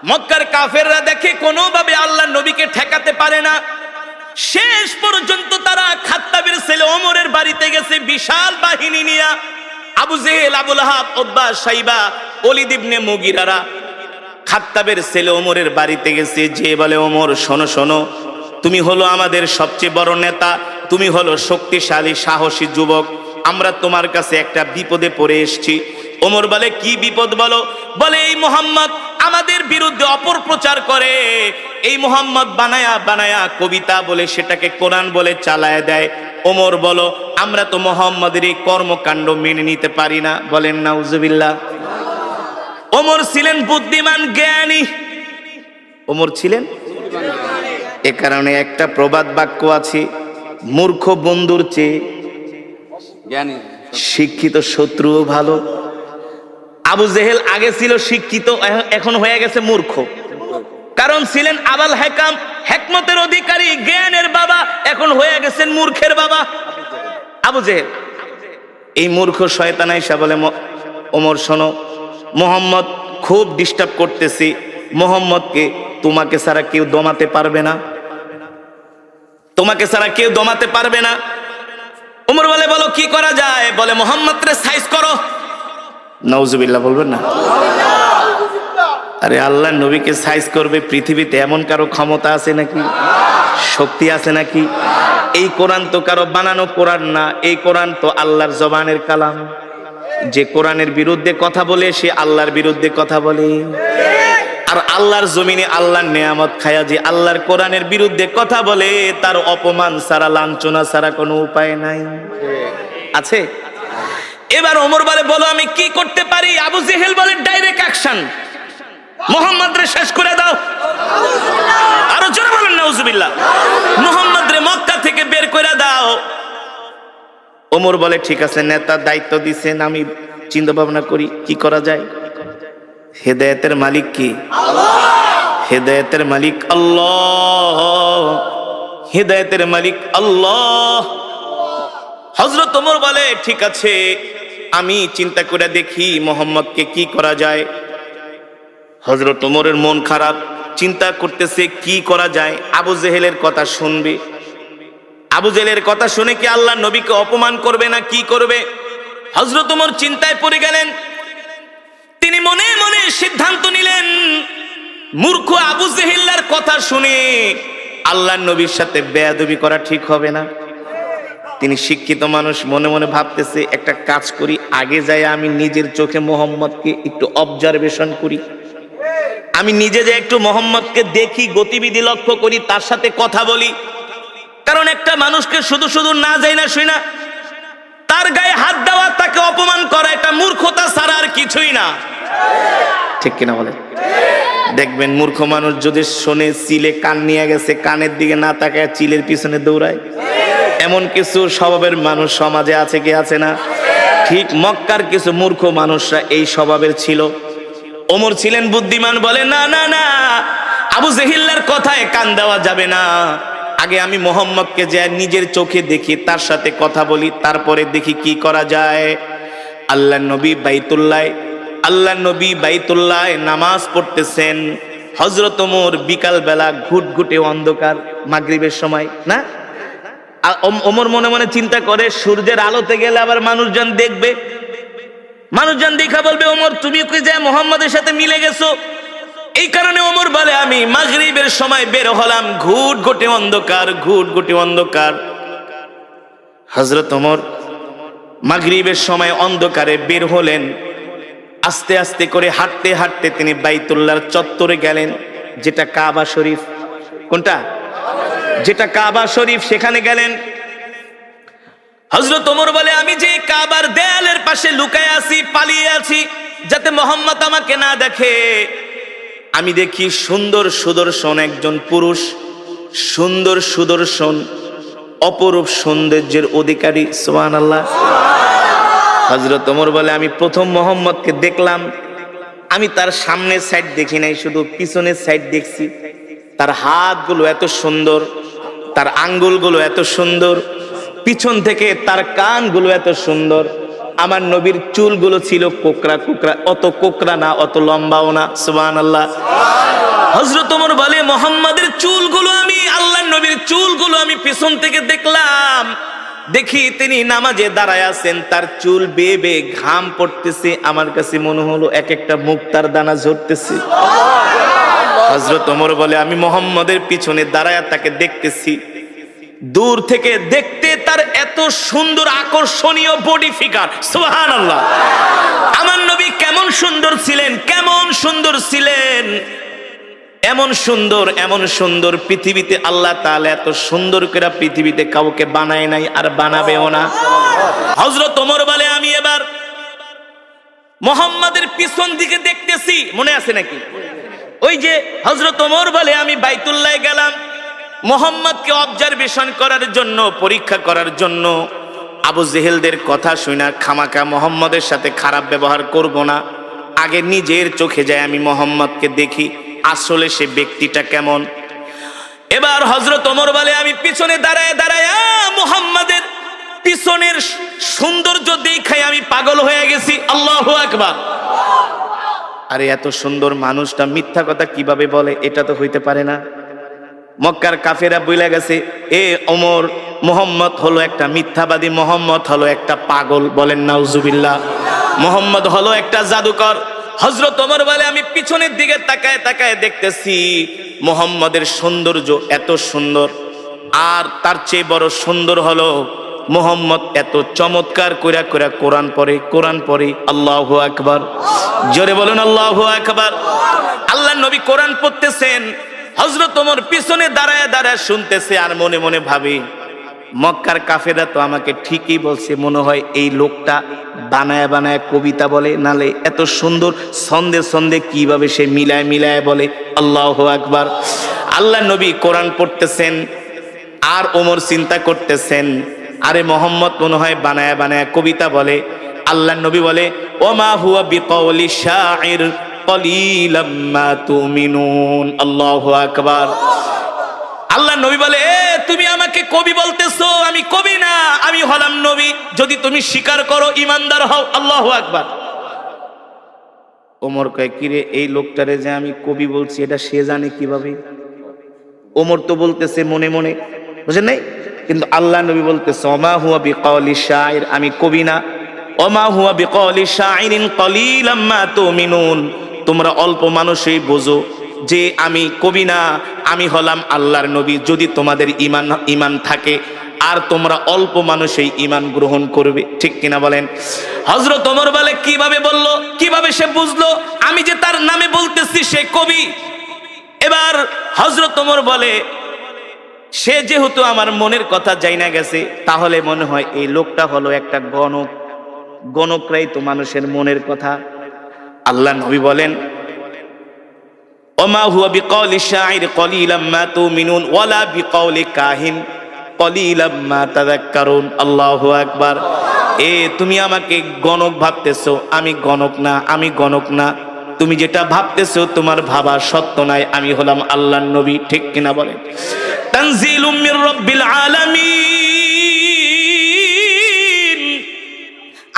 মক্কার কাফেররা দেখে কোনোভাবে আল্লাহর নবীকে ঠেকাতে পারে না। শেষ পর্যন্ত তারা খাত্তাবের ছেলে ওমরের বাড়িতে গেছে বিশাল বাহিনী নিয়ে। আবু জেহেল, আবু লাহাব, উতবা, শাইবা, ওলীদ ইবনে মুগীরারা খাত্তাবের ছেলে ওমরের বাড়িতে গেছে। যে বলে, ওমর শোনো শোনো, তুমি হলো আমাদের সবচেয়ে বড় নেতা, তুমি হলো শক্তিশালী সাহসী যুবক, আমরা তোমার কাছে একটা বিপদে পড়ে এসেছি। ওমর বলে, কি বিপদ বলো? বলে, এই মুহাম্মদ আমাদের বিরুদ্ধে অপপ্রচার করে, এই মুহাম্মদ বানায়া বানায়া কবিতা বলে সেটাকে কোরআন বলে চালায় দেয়। ওমর বলো, আমরা তো মুহাম্মাদের এই কর্মকাণ্ড মেনে নিতে পারি না। বলেন নাউজুবিল্লাহ। ওমর ছিলেন বুদ্ধিমান, জ্ঞানী। ওমর ছিলেন, এ কারণে একটা প্রবাদ বাক্য আছে, মূর্খ বন্ধুর চেয়ে জ্ঞানী শিক্ষিত শত্রুও ভালো। আবু জেহেল আগে ছিল শিক্ষিত, এখন হয়ে গেছে মূর্খ। কারণ ছিলেন আবাল হেকাম, হেকমতের অধিকারী, জ্ঞানের বাবা, এখন হয়ে গেছেন মূর্খের বাবা আবু জেহেল। এই মূর্খ শয়তান আয়েশা বলে, ওমর শোনো, মুহাম্মদ খুব ডিস্টার্ব করতেছি, মুহাম্মদকে তোমাকে ছাড়া কেউ দমাতে পারবে না, তোমাকে ছাড়া কেউ দমাতে পারবে না। ওমর বলে, বলো কি করা যায়? বলে, মুহাম্মদকে সাইজ করো। নাউজুবিল্লাহ বলবেন না? আরে আল্লাহ নবীকে সাইজ করবে পৃথিবীতে এমন কারো ক্ষমতা আছে নাকি? শক্তি আছে নাকি? এই কোরআন তো কারো বানানো কোরআন না, এই কোরআন তো আল্লাহর জবানের কালাম। যে কোরআনের বিরুদ্ধে কথা বলে সে আল্লাহর বিরুদ্ধে কথা বলে। আর আল্লাহর জমিনে আল্লাহর নেয়ামত খায়া যে আল্লাহর কোরআনের বিরুদ্ধে কথা বলে, তার অপমান ছাড়া, লাঞ্ছনা ছাড়া কোনো উপায় নাই। আছে? এবার ওমর বলে, বলো আমি কি করতে পারি? আবু জেহেল বলে, ডাইরেক্ট অ্যাকশন, মুহাম্মদরে শেষ করে দাও। আরো জোরে বলেন নাউজুবিল্লাহ। মুহাম্মদরে মক্কা থেকে বের করে দাও। ওমর বলে, ঠিক আছে, নেতার দায়িত্ব দিছেন, আমি চিন্তা ভাবনা করি কি করা যায়। হেদায়েতের মালিক কি? হেদায়েতের মালিক আল্লাহ, হেদায়েতের মালিক আল্লাহ। হযরত ওমর বলে, ঠিক আছে, আমি চিন্তা করে দেখি মুহাম্মদকে কি করা যায়। হযরত ওমরের মন খারাপ, চিন্তা করতেছে কি করা যায়। আবু জেহেলের কথা শুনবে, আবু জেহেলের কথা শুনে কি আল্লাহ নবীকে অপমান করবে না কি করবে? হযরত ওমর চিন্তায় পড়ে গেলেন। তিনি মনে মনে সিদ্ধান্ত নিলেন, মূর্খ আবু জেহেলের কথা শুনে আল্লাহ নবীর সাথে বেয়াদবি করা ঠিক হবে না। তিনি শিক্ষিত মানুষ, মনে মনে ভাবতেছে, একটা কাজ করি, আগে যাই আমি নিজের চোখে মুহাম্মদকে একটু অবজারভেশন করি, আমি নিজে যে একটু মুহাম্মদকে দেখি, গতিবিধি লক্ষ্য করি, তার সাথে কথা বলি। কারণ একটা মানুষকে শুধু শুধু না যাই না শুই না তার গায়ে হাত দেওয়া, তাকে অপমান করা, এটা মূর্খতা ছাড়া আর কিছুই না। ঠিক কিনা বলে? দেখবেন মূর্খ মানুষ যদি শোনে চিলে কান নিয়ে গেছে, কানের দিকে না তাকায় চিলের পিছনে দৌড়ায়। এমন কিছু স্বভাবের মানুষ সমাজে আছে কি আছে না? ঠিক মক্কার কিছু মূর্খ মানুষরা এই স্বভাবের ছিল। ওমর ছিলেন বুদ্ধিমান, বলে, না না না, আবু জেহেলের কথায় কান দেওয়া যাবে না। আগে আমি মুহাম্মদকে যে নিজের চোখে দেখি, তার সাথে কথা বলি, তারপরে দেখি কি করা যায়। আল্লাহ নবী বাইতুল্লাহ নামাজ পড়তেছেন। হযরত ওমর বিকাল বেলা ঘুটঘুটে অন্ধকার, মাগরিবের সময় না, ওমর মনে মনে চিন্তা করে, সূর্যের আলোতে গেলে আবার মানুষজন দেখবে, মানুষজন দেখা বলবে, ওমর তুমি কি যে মুহাম্মদের সাথে মিলে গেছো। এই কারণে ওমর বলে, আমি মাগরিবের সময় বের হলাম, ঘুটঘুটে অন্ধকার, ঘুটঘুটে অন্ধকার। হযরত ওমর মাগরিবের সময় অন্ধকারে বের হলেন। আস্তে আস্তে করে হাঁটতে হাঁটতে তিনি বাইতুল্লাহর চত্বরে গেলেন, যেটা কাবা শরীফ। কোনটা? যেটা কাবা শরীফ, সেখানে গেলেন। হযরত ওমর বলে, আমি যে কাবার দেয়ালের পাশে লুকায় আছি, পালিয়ে আছি, যাতে মুহাম্মদ আমাকে না দেখে। আমি দেখি সুন্দর সুদর্শন একজন পুরুষ, সুন্দর সুদর্শন, অপরূপ সৌন্দর্যের অধিকারী। সুবহানাল্লাহ। হযরত ওমর বলে, আমি প্রথম মুহাম্মদকে দেখলাম, আমি তার সামনের সাইড দেখি নাই, শুধু পিছনের সাইড দেখছি। তার হাতগুলো এত সুন্দর, তার আঙ্গুলগুলো এত সুন্দর, পিছন থেকে তার কানগুলো এত সুন্দর। আমার নবীর চুলগুলো ছিল কোকড়া কোকড়া, অত কোকড়া না, অত লম্বাও না। সুবহানাল্লাহ। হযরত ওমর বলে মুহাম্মাদের চুলগুলো আমি আল্লাহর নবীর চুলগুলো আমি পিছন থেকে দেখলাম, দেখি তিনি নামাজে দাঁড়ায় আছেন, তার চুল বেয়ে বেয়ে ঘাম পড়তেছে, আমার কাছে মনে হলো এক একটা মুক্তার দানা ঝরতেছে। হযরত ওমর বলে আমি মুহাম্মাদের পিছনে দাঁড়ায় তাকে দেখতেছি, দূর থেকে দেখতে তার এত সুন্দর আকর্ষণীয় বডি ফিগার, সুবহানাল্লাহ। আমার নবী কেমন সুন্দর ছিলেন, কেমন সুন্দর ছিলেন, এমন সুন্দর এমন সুন্দর পৃথিবীতে আল্লাহ তাআলা এত সুন্দর করে পৃথিবীতে কাউকে বানায় নাই, আর বানাবেও না। হযরত ওমর বলে আমি এবার মুহাম্মাদের পিছন দিকে দেখতেছি, মনে আছে নাকি? ওই যে হযরত ওমর বলে আমি বাইতুল্লাহ গেলাম মুহাম্মদকে অবজারভেশন করার জন্য, পরীক্ষা করার জন্য। আবু জেহেলদের কথা শুনে খামাকা মুহাম্মদের সাথে খারাপ ব্যবহার করব না, আগে নিজের চোখে যায় আমি মুহাম্মদকে দেখি আসলে সে ব্যক্তিটা কেমন। এবার হযরত ওমর বলে আমি পিছনে দাঁড়ায় দাঁড়ায় মুহাম্মাদের পিছনের সৌন্দর্য দেখাই আমি পাগল হয়ে গেছি। আল্লাহু আকবার। আরে এত সুন্দর মানুষটা মিথ্যা কথা কিভাবে বলে, এটা তো হইতে পারে না। মক্কার কাফেরা বইলা গেছে এ ওমর, মুহাম্মদ হলো একটা মিথ্যাবাদী, মুহাম্মদ হলো একটা পাগল, বলেন নাউজুবিল্লাহ, মুহাম্মদ হলো একটা জাদুকর। হযরত ওমর বলে আমি পিছনের দিকে তাকায় তাকায় দেখতেছি মুহাম্মদের সৌন্দর্য এত সুন্দর, আর তার চেয়ে বড় সুন্দর হলো মুহাম্মদ এত চমৎকার কইরা কইরা কোরআন পড়ে, কোরআন পড়ে। আল্লাহু আকবার, জোরে বলুন আল্লাহু আকবার। আল্লাহর নবী কোরআন পড়তেছেন, হযরত ওমর পিছনে দাঁড়ায় দাঁড়ায় শুনতেছে, আর মনে মনে ভাবে মক্কার কাফেররা তো আমাকে ঠিকই বলছে, মনে হয় এই লোকটা বানায় বানায় কবিতা বলে, নালে এত সুন্দর ছন্দে ছন্দে কিভাবে সে মিলায় মিলায় বলে। আল্লাহু আকবার। আল্লাহর নবী কোরআন পড়তেছেন, আর ওমর চিন্তা করতেছেন আরে মুহাম্মদ মনে হয় বানায় বানায় কবিতা বলে। আল্লাহর নবী বলে ওমা হুয়া বিকাউলি শাইর কলিলাম মা তুমিনুন। আল্লাহু আকবার। আল্লাহর নবী বলে এ তুমি আমাকে কবি বলতেছো, আমি কবি না, আমি হলাম নবী, যদি তুমি স্বীকার করো ইমানদার হও। আল্লাহু আকবার। ওমর কয় কিরে এই লোকটারে যে আমি কবি বলছি এটা সে জানে কিভাবে? ওমর তো বলতেছে মনে মনে, বুঝেন নাই? কিন্তু আল্লাহ নবী বলতেছে ওমা হুয়া বিকাউলি শাইর, আমি কবি না। ওমা হুয়া বিকাউলি শাইরিন কলিলাম মা তুমিনুন, তোমরা অল্প মানুষই বোঝো যে আমি কবি না, আমি হলাম আল্লাহর নবী, যদি তোমাদের ঈমান থাকে, আর তোমরা অল্প মানুষই ঈমান গ্রহণ করবে। ঠিক কিনা বলেন? হযরত ওমর বলে কিভাবে বললো, কিভাবে সে বুঝলো আমি যে তার নামে বলতেছি সে কবি? এবার হযরত ওমর বলে সে যেহেতু আমার মনের কথা জানা গেছে, তাহলে মনে হয় এই লোকটা হলো একটা গণক, গণকরাই তো মানুষের মনের কথা। আল্লাহ নবী বলেন ওমা হুয়া বিকাউলি শাইর কলিলাম মা তুমিনুন ওয়ালা বিকাউলি কাহিন কলিলাম মা তাযাক্কারুন। আল্লাহু আকবার। এ তুমি আমাকে গণক ভাবতেছো, আমি গণক না, আমি গণক না। তুমি যেটা ভাবতেছো তোমার ভাবা সত্য নাই, আমি হলাম আল্লাহর নবী। ঠিক কিনা বলেন? তানজিলুম মির রাব্বিল আলামিন।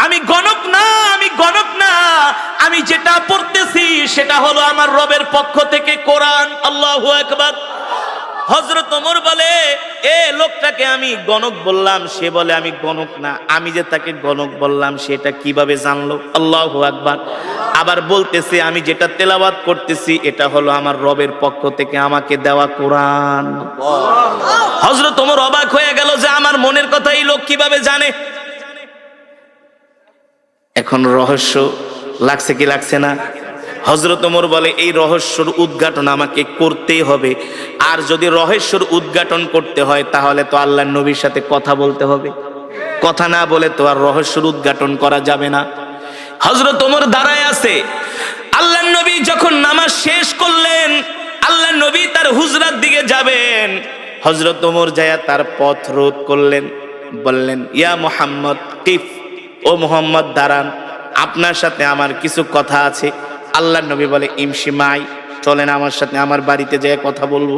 আমি গণক না, আমি গণক না, আমি যেটা পড়তেছি সেটা হলো আমার রবের পক্ষ থেকে কোরআন। আল্লাহু আকবার। হযরত ওমর বলে এ লোকটাকে আমি গণক বললাম, সে বলে আমি গণক না, আমি যে তাকে গণক বললাম সেটা কিভাবে জানলো? আল্লাহু আকবার। আবার বলতেছে আমি যেটা তেলাওয়াত করতেছি এটা হলো আমার রবের পক্ষ থেকে আমাকে দেওয়া কোরআন। হযরত ওমর অবাক হয়ে গেল যে আমার মনের কথা এই লোক কিভাবে জানে। এখন রহস্য লাগছে কি লাগছে না? হযরত ওমর বলে এই রহস্যর উদ্ঘাটন আমাকে করতেই হবে, আর যদি রহস্যর উদ্ঘাটন করতে হয় তাহলে তো আল্লাহর নবীর সাথে কথা বলতে হবে, কথা না বলে তো আর রহস্যর উদ্ঘাটন করা যাবে না। হযরত ওমর দাঁড়ায় আছে, আল্লাহর নবী যখন নামাজ শেষ করলেন, আল্লাহর নবী তার হুজরার দিকে যাবেন, হযরত ওমর যায় তার পথ রোধ করলেন, বললেন ইয়া মুহাম্মদ কিফ, ও মুহাম্মদ দাঁড়ান, আপনার সাথে আমার কিছু কথা আছে। আল্লাহর নবী বলে ইমশি মাই, চলেন আমার সাথে, আমার বাড়িতে যেয়ে কথা বলবো।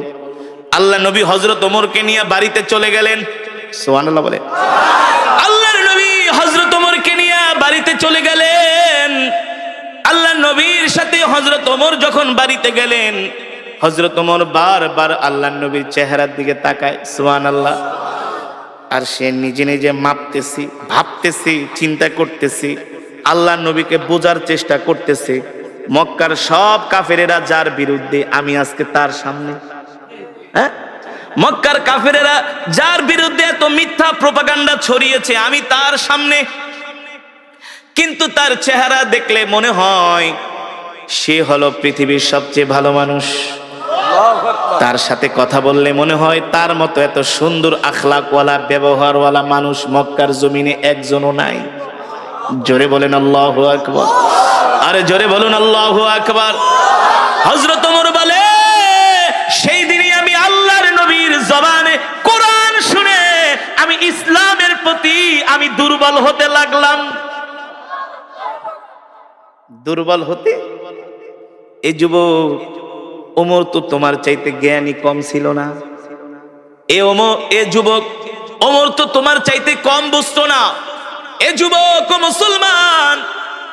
আল্লাহর নবী হযরত ওমরকে নিয়ে বাড়িতে চলে গেলেন। সুবহানাল্লাহ বলে। আল্লাহর নবী হযরত ওমরকে নিয়ে বাড়িতে চলে গেলেন। আল্লাহর নবীর সাথে হযরত ওমর যখন বাড়িতে গেলেন, হযরত ওমর বারবার আল্লাহর নবীর চেহারার দিকে তাকায়, সুবহানাল্লাহ। আর সে নিজে নিজে মাপতেছি, ভাবতেছি, চিন্তা করতেছি, আল্লাহর নবীকে বোঝার চেষ্টা করতেছে। মক্কার সব কাফেরেরা যার বিরুদ্ধে, আমি আজকে তার সামনে। হ্যাঁ, মক্কার কাফেরেরা যার বিরুদ্ধে এত মিথ্যা প্রোপাগান্ডা ছড়িয়েছে, আমি তার সামনে। কিন্তু তার চেহারা দেখলে মনে হয় সে হলো পৃথিবীর সবচেয়ে ভালো মানুষ। তার সাথে কথা বললে মনে হয় তার মতো এত সুন্দর আখলাকওয়ালা, ব্যবহারওয়ালা মানুষ মক্কার জমিনে একজনও নাই। জোরে বলেন আল্লাহু আকবার। আরে জোরে বলুন আল্লাহু আকবার। হযরত ওমর বলে, সেই দিনই আমি আল্লাহর নবীর জবানে কোরআন শুনে আমি ইসলামের প্রতি আমি দুর্বল হতে লাগলাম। দুর্বল হতে? এই যুবক, ওমর তো তোমার চাইতে জ্ঞানী কম ছিল না। এ যুবক, ওমর তো তোমার চাইতে কম বুঝতো না। এ যুবক ও মুসলমান,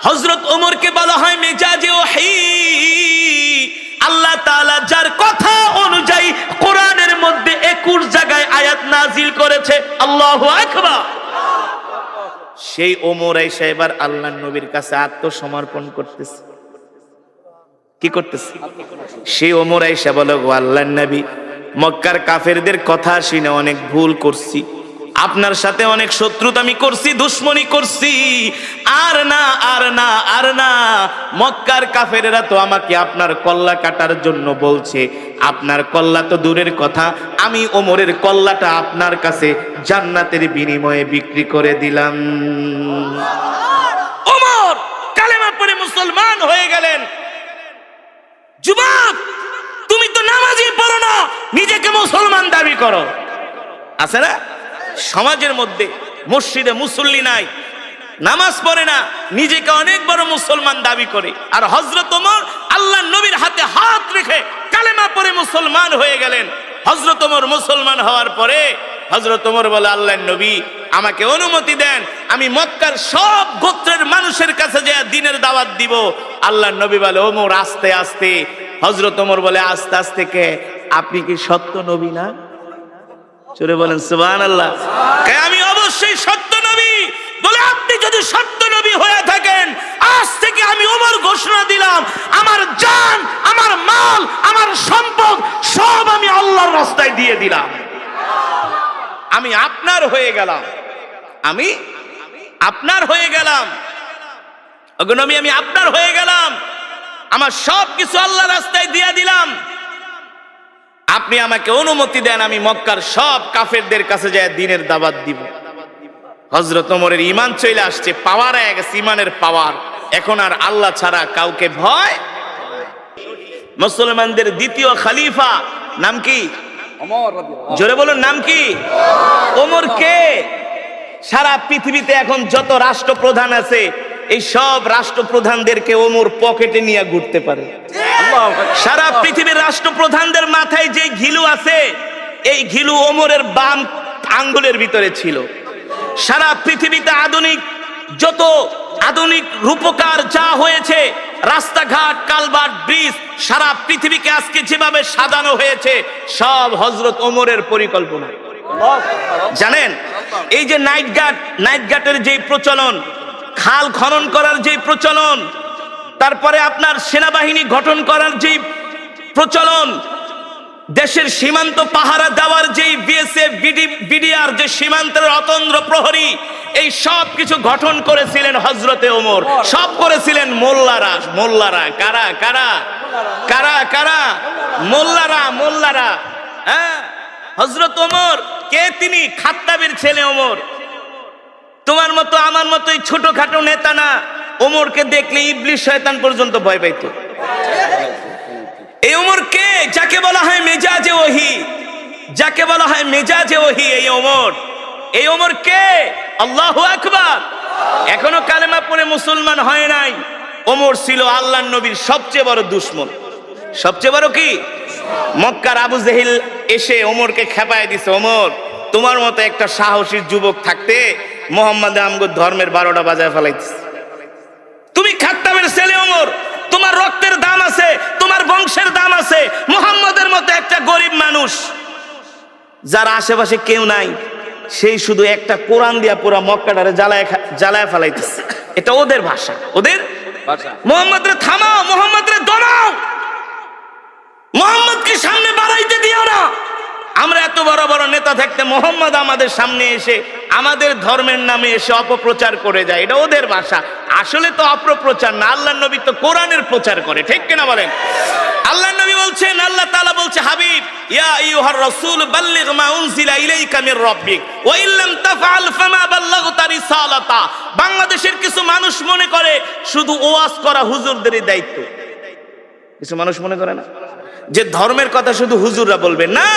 হযরত ওমরকে বলা হয় মেজাজে ওহী। আল্লাহ তাআলা যার কথা অনুযায়ী কোরআনের মধ্যে 21 জায়গায় আয়াত নাজিল করেছে। আল্লাহু আকবার। সেই ওমর আয়েশা এবার আল্লাহর নবীর কাছে আত্মসমর্পণ করতেছে। কি করতেছে? সেই ওমর আয়েশা বলে, গো আল্লাহর নবী, মক্কার কাফেরদের কথা শুনে অনেক ভুল করছি, আপনার সাথে অনেক শত্রুতা আমি করছি, দুশ্মনী করছি। আর না, আর না, আর না। মক্কার কাফেরেরা তো আমাকে আপনার কল্লা কাটার জন্য বলছে। আপনার কল্লা তো দূরের কথা, আমি ওমরের কল্লাটা আপনার কাছে জান্নাতের বিনিময়ে বিক্রি করে দিলাম। ওমর কালেমা পড়ে মুসলমান হয়ে গেলেন। যুবক, তুমি তো নামাজই পড়ো না, নিজেকে মুসলমান দাবি করো। আছে না সমাজের মধ্যে? মসজিদে মুসল্লি নাই, নামাজ পড়ে না, নিজেকে অনেক বড় মুসলমান দাবি করে। আর হযরত ওমর আল্লাহর নবীর হাতে হাত রেখে কালেমা পড়ে মুসলমান হয়ে গেলেন। হযরত ওমর মুসলমান হওয়ার পরে হযরত ওমর বলে, আল্লাহর নবী আমাকে অনুমতি দেন, আমি মক্কার সব গোত্রের মানুষের কাছে যে দ্বীনের দাওয়াত দিব। আল্লাহর নবী বলে, ওমর আস্তে আস্তে। হযরত ওমর বলে, আস্তে আস্তে কে? আপনি কি সত্য নবী না? চলে বলেন সুবহানাল্লাহ। আমি অবশ্যই সত্য নবী। বলে, আপনি যদি সত্য নবী হয়ে থাকেন, আজ থেকে আমি ওমর ঘোষণা দিলাম, আমার জান, আমার মাল, আমার সম্পদ সব আমি আল্লাহর রাস্তায় দিয়ে দিলাম। আমি আপনার হয়ে গেলাম, আমি আপনার হয়ে গেলাম। ওগো নবী, আমি আপনার হয়ে গেলাম, আমার সব কিছু আল্লাহর রাস্তায় দিয়ে দিলাম। আপনি আমাকে অনুমতি দেন, আমি মক্কার সব কাফেরদের কাছে যায় দ্বীনের দাওয়াত দিব। হযরত ওমরের ঈমান চলে আসছে, পাওয়ার হয়ে গেছে, ঈমানের পাওয়ার। এখন আর আল্লাহ ছাড়া কাউকে ভয়। মুসলমানদের দ্বিতীয় খলিফা নাম কি? ওমর রাদিয়াল্লাহু। জোরে বলুন, নাম কি? ওমর কে? সারা পৃথিবীতে এখন যত রাষ্ট্রপ্রধান আছে, এই সব রাষ্ট্রপ্রধানদেরকে ওমর পকেটে নিয়ে ঘুরতে পারে। সারা পৃথিবীর রাষ্ট্রপ্রধানদের মাথায় যে ঘিলু আছে, এই ঘিলু ওমরের বাম আঙ্গুলের ভিতরে ছিল। সারা পৃথিবীতে যত আধুনিক রূপকার যা হয়েছে, রাস্তাঘাট, কালভার্ট, ব্রিজ, সারা পৃথিবীকে আজকে যেভাবে সাজানো হয়েছে, সব হযরত ওমরের পরিকল্পনা। জানেন, এই যে নাইট গাটের যে প্রচলন, খাল খনন করার যে প্রচলন, তারপরে আপনার সেনাবাহিনী গঠন করার যে প্রচলন, দেশের সীমান্ত পাহারা দেওয়ার যে বিএসএফ, বিডিআর, যে সীমান্তের অতন্দ্র প্রহরী, এই সব কিছু গঠন করেছিলেন হযরতে ওমর। সব করেছিলেন মোল্লারা। কারা কারা কারা কারা? মোল্লারা। হ্যাঁ, হযরত ওমর কে? তিনি খাত্তাবের ছেলে ওমর। তোমার মতো আমার মতো এই ছোটখাটো নেতা না। ওমরকে দেখলে ইবলিস শয়তান পর্যন্ত ভয় পাইতো। এই ওমর কে? যাকে বলা হয় মেজাজে ওহী, যাকে বলা হয় মেজাজে ওহী, এই ওমর কে? আল্লাহু আকবার। এখনো কালেমা পড়ে মুসলমান হয় নাই। ওমর ছিল আল্লাহর নবীর সবচেয়ে বড় দুশমন। সবচেয়ে বড় কি? মক্কার আবু জেহেল এসে ওমরকে খেপায় দিছে, ওমর তোমার মতো একটা সাহসী যুবক থাকতে মুহাম্মদ আমগো ধর্মের 12টা বাজায় ফেলাইতেছে। তুমি খাত্তাবের ছেলে ওমর, তোমার রক্তের দাম আছে, তোমার বংশের দাম আছে। মুহাম্মদ মানুষ যার আশেপাশে কেউ নাই, সেই শুধু একটা কোরআন দিয়া পুরা মক্কাটারে জ্বালায় ফেলাইতেছে। এটা ওদের ভাষা, ওদের ভাষা। মোহাম্মদ রে থামাও, মোহাম্মদ রে দমাও, মোহাম্মদকে সামনে বাড়াইতে দিও না। আমরা এত বড় বড় নেতা থাকতে মোহাম্মদ আমাদের সামনে এসে আমাদের ধর্মের নামে এসে অপপ্রচার করে যায়, এটা ওদের ভাষা। আসলে তো অপপ্রচার না, আল্লাহর নবী তো কোরআনের প্রচার করে, ঠিক কিনা বলেন? আল্লাহর নবী বলছেন, আল্লাহ তাআলা বলছে, হাবিব ইয়া আইয়ুহার রাসূল বাল্লিগ মা উনজিলা ইলাইকা মির রাব্বিক ওয়া ইল্লাম তাফআল ফামা বাল্লাগতা রিসালাতা। বাংলাদেশের কিছু মানুষ মনে করে শুধু ওয়াজ করা হুজুরদেরই দায়িত্ব। কিছু মানুষ মনে করে না যে ধর্মের কথা শুধু হুজুররা বলবে, না,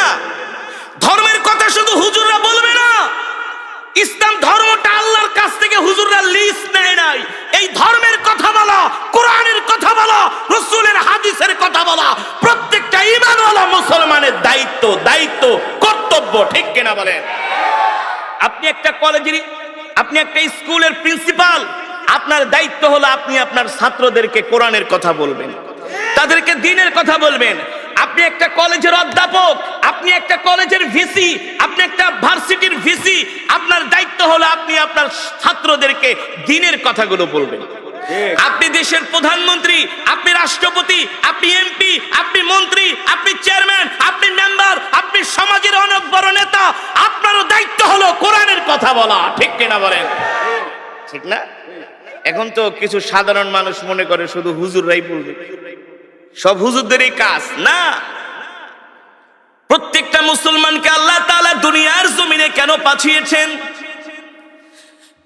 ধর্মের কথা শুধু হুজুররা বলবে না। ইসলাম ধর্মটা আল্লাহর কাছ থেকে হুজুররা লিস্ট নেয় নাই। এই ধর্মের কথা বলা, কোরআনের কথা বলা, রাসূলের হাদিসের কথা বলা প্রত্যেকটা ঈমানওয়ালা মুসলমানের দায়িত্ব, কর্তব্য, ঠিক কিনা বলেন? আপনি একটা কলেজের, আপনি একটা স্কুলের প্রিন্সিপাল, আপনার দায়িত্ব হলো আপনি আপনার ছাত্রদেরকে কোরআনের কথা বলবেন, তাদেরকে দ্বীনের কথা বলবেন। আপনি একটা কলেজের অধ্যাপক, আপনি একটা কলেজের ভিসি, আপনি একটা ভার্সিটির ভিসি, আপনার দায়িত্ব হলো আপনি আপনার ছাত্রদেরকে দ্বীনের কথাগুলো বলবেন। আপনি দেশের প্রধানমন্ত্রী, আপনি রাষ্ট্রপতি, আপনি এমপি, আপনি মন্ত্রী, আপনি চেয়ারম্যান, আপনি মেম্বার, আপনি সমাজের অনেক বড় নেতা, আপনারও দায়িত্ব হলো কোরআনের কথা বলা, ঠিক কিনা বলেন? ঠিক না? এখন তো কিছু সাধারণ মানুষ মনে করে শুধু হুজুররাই বলবে, সব হুজুরদেরই কাজ। না, প্রত্যেকটা মুসলমানকে আল্লাহ তাআলা দুনিয়ার জমিনে কেন পাঠিয়েছেন?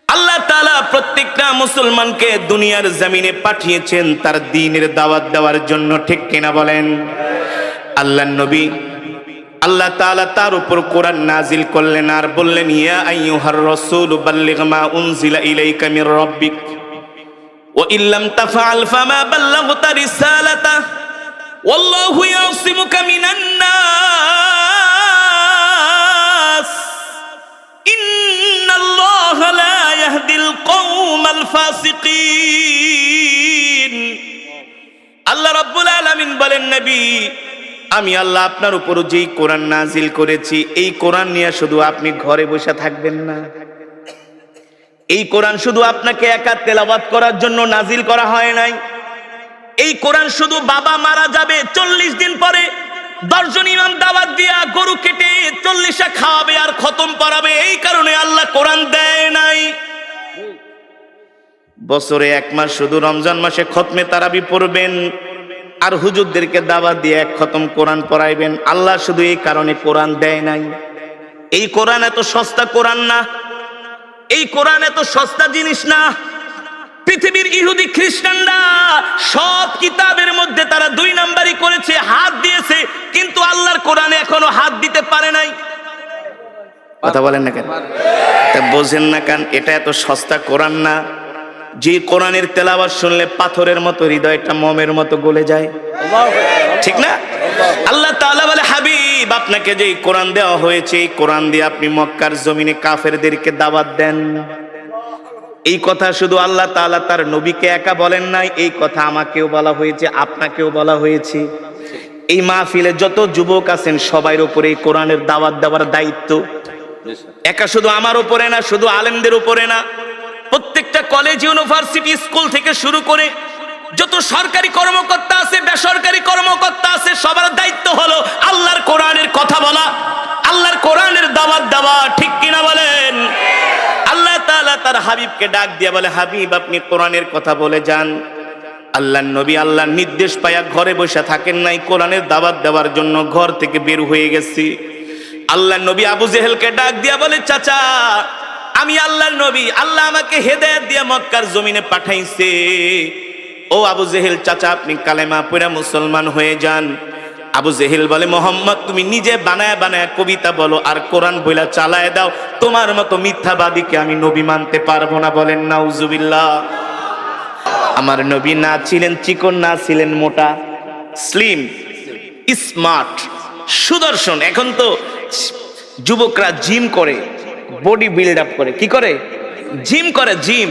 আল্লাহ তাআলা প্রত্যেকটা মুসলমানকে দুনিয়ার জমিনে পাঠিয়েছেন তার দ্বীনের দাওয়াত দেওয়ার জন্য, ঠিক কিনা বলেন? আল্লাহর নবী আল্লাহ তাআলা তার উপর কোরআন নাজিল করলেন আর বললেন, ইয়া আইয়ুহার রাসূল বাল্লিগ মা উনজিলা ইলাইকা মির রাব্বিক ওয়া ইল্লাম তাফআল ফামা বাল্লাগতা রিসালাতা ওয়াল্লাহু ইয়াসিমুকা মিনান নাস ইন্নাল্লাহা লা ইয়াহদিল কওমাল ফাসিকিন। আল্লাহ রাব্বুল আলামিন বলেন, নবী আমি আল্লাহ আপনার উপর যেই কোরআন নাজিল করেছি, এই কোরআন নিয়ে শুধু আপনি ঘরে বসে থাকবেন না। এই কোরআন শুধু আপনাকে একা তেলাওয়াত করার জন্য নাজিল করা হয় নাই। এই কোরআন শুধু বাবা মারা যাবে 40 দিন পরে 10 জন ইমাম দাওয়াত দিয়া গরু কেটে 40টা খাওয়াবে আর খতম পড়াবে, এই কারণে আল্লাহ কোরআন দেয় নাই। বছরে 1 মাস শুধু রমজান মাসে খতমে তারাবি পড়বেন আর হুজুরদেরকে দাওয়াত দিয়ে 1 খতম কোরআন পড়াইবেন। আল্লাহ শুধু এই কারণে কোরআন দেয় নাই। এই কোরআন এত সস্তা কোরআন না, এই কোরআন এত সস্তা জিনিস না। পৃথিবীর ইহুদি খ্রিস্টানরা সব কিতাবের মধ্যে তারা 2 নাম্বারই করেছে, হাত দিয়েছে, কিন্তু আল্লাহর কোরআনে এখনো হাত দিতে পারে নাই। কথা বলেন না কেন? তা বোঝেন না কেন? এটা এত সস্তা কোরআন না যে কোরআনের তেলাওয়াত শুনলে পাথরের মতো হৃদয়টা মোমের মতো গলে যায়, ঠিক না? আল্লাহ তাআলা বলে, হাবিব আপনাকে যে কোরআন দেওয়া হয়েছে, এই কোরআন দিয়ে আপনি মক্কার জমিনে কাফেরদেরকে দাওয়াত দেন। এই কথা শুধু আল্লাহ তাআলা তার নবীকে একা বলেন নাই, এই কথা আমাকেও বলা হয়েছে, আপনাকেও বলা হয়েছে। এই মাহফিলে যত যুবক আছেন সবার উপরে এই কোরআনের দাওয়াত দেওয়ার দায়িত্ব একা শুধু আমার উপরে না, শুধু আলেমদের উপরে না, প্রত্যেকটা কলেজ, ইউনিভার্সিটি, স্কুল থেকে শুরু করে যত সরকারি কর্মকর্তা আছে, বেসরকারি কর্মকর্তা আছে, সবার দায়িত্ব হলো আল্লাহর কোরআনের কথা বলা, আল্লাহর কোরআনের দাওয়াত দেওয়া, ঠিক কিনা বলেন? আল্লাহ তাআলা তার হাবিবকে ডাক দিয়ে বলে, হাবিব আপনি কোরআনের কথা বলে যান। আল্লাহর নবী আল্লাহর নির্দেশ পায়া ঘরে বসে থাকেন নাই, কোরআনের দাওয়াত দেওয়ার জন্য ঘর থেকে বের হয়ে গেছি। আল্লাহর নবী আবু জেহেলকে ডাক দিয়া বলে, চাচা আমি আল্লাহর নবী, আল্লাহ আমাকে হেদায়েত দিয়ে মক্কার জমিনে পাঠাইছে। ও আবু জেহেল চাচা আপনি কালেমা পড়ে মুসলমান হয়ে যান। আবু জেহেল বলে, মোহাম্মদ তুমি নিজে বানায় বানায় কবিতা বলো আর কোরআন বইলা চালায় দাও, তোমার মতো মিথ্যাবাদীকে আমি নবী মানতে পারবো না। বলেন নাউজুবিল্লাহ। আমার নবী না ছিলেন চিকন, না ছিলেন মোটা, স্লিম, স্মার্ট, সুদর্শন। এখন তো যুবকরা জিম করে, বডি বিল্ড আপ করে। কি করে? জিম করে। জিম,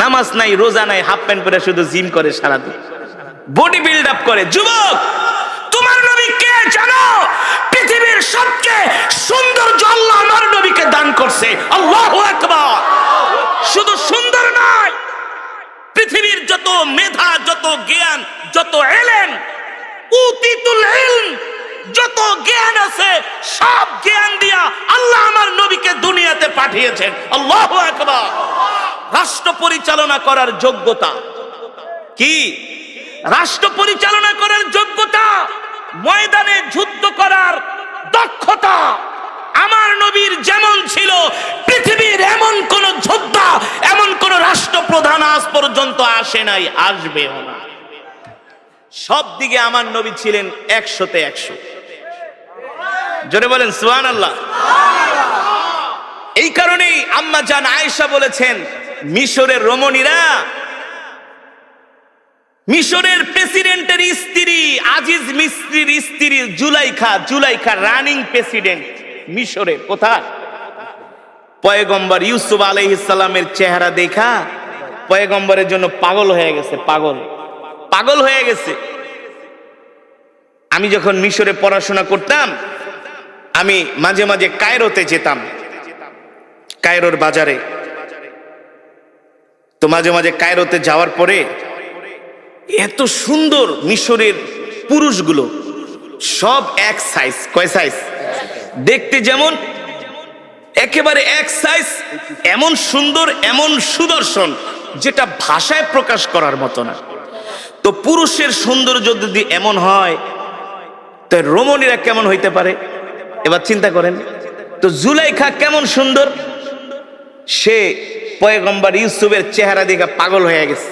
নামাজ নাই, রোজা নাই, হাফ প্যান্ট পরে শুধু জিম করে সারাদিন, বডি বিল্ড আপ করে। যুবক তোমার নবী কে জানো? পৃথিবীর করছে। আল্লাহু আকবার। শুধু সুন্দর নয়, পৃথিবীর যত মেধা, যত জ্ঞান, যত ইলম, উতিতুল ইলম, যত জ্ঞান আছে সব জ্ঞান দিয়া আল্লাহ আমার নবীকে দুনিয়াতে পাঠিয়েছেন। আল্লাহু আকবার। রাষ্ট্র পরিচালনা করার যোগ্যতা কি? রাষ্ট্র পরিচালনা করার যোগ্যতা, ময়দানে যুদ্ধ করার দক্ষতা আমার নবীর যেমন ছিল, পৃথিবীর এমন কোন যোদ্ধা, এমন কোন রাষ্ট্রপ্রধান আজ পর্যন্ত আসে নাই, আসবেও না। সব দিকে আমার নবী ছিলেন 100-তে 100। জোরে বলেন সুবহানাল্লাহ। এই কারণেই আম্মা জান আয়েশা বলেছেন, মিশরের রমণীরা, মিশরের প্রেসিডেন্টের স্ত্রী, আজিজ মিস্ত্রির স্ত্রী জুলাইখা রানিং প্রেসিডেন্ট মিশরে। কোথায়? পয়গম্বর ইউসুফ আলাইহিস সালামের চেহারা দেখা পয়গম্বরের জন্য পাগল হয়ে গেছে, পাগল হয়ে গেছে। আমি যখন মিশরে পড়াশোনা করতাম, আমি মাঝে মাঝে কায়রোতে যেতাম, কায়রোর বাজারে। তো মাঝে মাঝে কায়রোতে যাওয়ার পরে এত সুন্দর মিশরের পুরুষগুলো, সব এক সাইজ। কয় সাইজ? দেখতে যেমন একেবারে এক সাইজ, এমন সুন্দর, এমন সুদর্শন, যেটা ভাষায় প্রকাশ করার মতো না। তো পুরুষের সৌন্দর্য যদি এমন হয়, তো রমণীরা কেমন হইতে পারে? এবার চিন্তা করেন তো, জুলাইখা কেমন সুন্দর। সে পয়গম্বর ইউসুফের চেহারা দেখে পাগল হয়ে গেছে।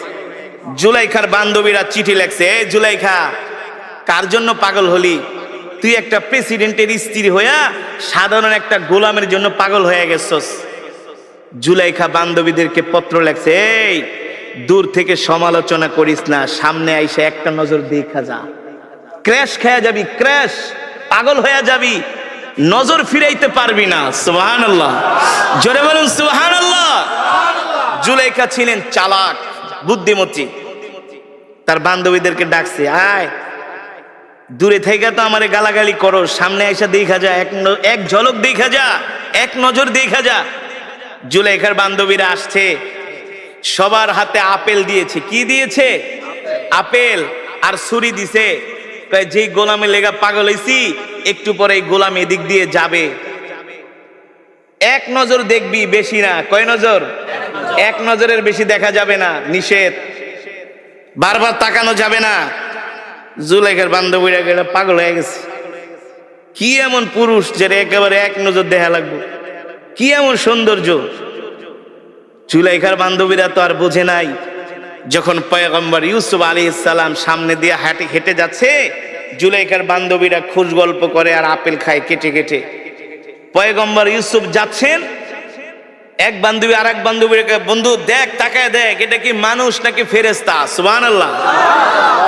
জুলাইখার বান্ধবীরা চিঠি লেখছে, এ জুলাইখা, কার জন্য পাগল হলি? তুই একটা প্রেসিডেন্টের স্ত্রী হইয়া সাধারণ একটা গোলামের জন্য পাগল হয়ে গেছস। জুলাইখা বান্ধবীদেরকে পত্র লেখছে, এই দূর থেকে সমালোচনা করিস না, সামনে আইসা একটা নজর দেখা যা, ক্র্যাশ খেয়ে যাবি, ক্র্যাশ, পাগল হয়ে যাবি, নজর ফিরাইতে পারবি না। সুবহানাল্লাহ। জোরে বলুন সুবহানাল্লাহ। জুলাইখা ছিলেন চালাক, বুদ্ধিমতী। তার বান্ধবীদেরকে ডাকছে, আয়, দূরে থেকে তো আমারে গালাগালি করো, সামনে এসে দেখা যা, এক ঝলক দেখা যা, এক নজর দেখা যা। জুলাইখার বান্ধবীরা আসছে, সবার হাতে আপেল দিয়েছে। কি দিয়েছে? আপেল আর ছুরি দিছে। যেই গোলামে লেগা পাগল হইছি, একটু পরে এই গোলাম এদিক দিয়ে যাবে, এক নজর দেখবি, বেশি না। কয় নজর? এক নজরের বেশি দেখা যাবে না, নিষেধ। বারবার তাকানো যাবে না। জুলাইখার বান্ধবীরা গেলে পাগল হয়ে গেছে। কি এমন পুরুষ যেটা একেবারে এক নজর দেখা লাগবে? কি এমন সৌন্দর্য? জুলাইখার বান্ধবীরা তো আর বোঝে নাই, যখন পয়গম্বর ইউসুফ আলাইহিস সালাম সামনে দিয়ে হেঁটে যাচ্ছে, জুলাইখার বান্ধবীরা খুশ গল্প করে আর আপেল খায় কেটে কেটে। পয়গম্বর ইউসুফ যাচ্ছেন, এক বান্ধবী আর এক বান্ধবীকে, বন্ধু দেখ, তাকায় দেখ, এটা কি মানুষ নাকি ফেরেশতা? সুবহানাল্লাহ।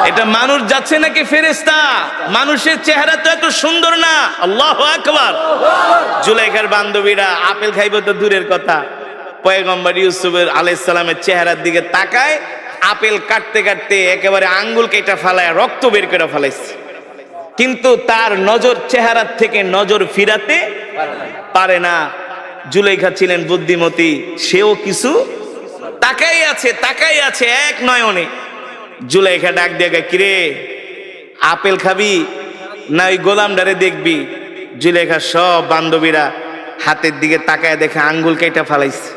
এটা মানুষ যাচ্ছে নাকি ফেরেশতা? মানুষের চেহারা তো এত সুন্দর না। আল্লাহু আকবার। জুলাইখার বান্ধবীরা আপেল খাইবে তো দূরের কথা, পয়গম্বর ইউসুফ আলাইহিস সালামের চেহারার দিকে তাকায়, আপেল কাটতে কাটতে একেবারে আঙ্গুল কেটে ফেলায় রক্ত বের করে ফেলাইছে। কিন্তু তার নজর চেহারার থেকে নজর ফিরাতে পারে না। জুলাইখা ছিলেন বুদ্ধিমতী, সেও কিছু তাকাই আছে এক নয়নে। জুলাইখা ডাক দিয়ে, কিরে, আপেল খাবি না ওই গোলামডারে দেখবি? জুলাইখা সব বান্ধবীরা হাতের দিকে তাকায় দেখে আঙ্গুল কেটে ফেলাইছে,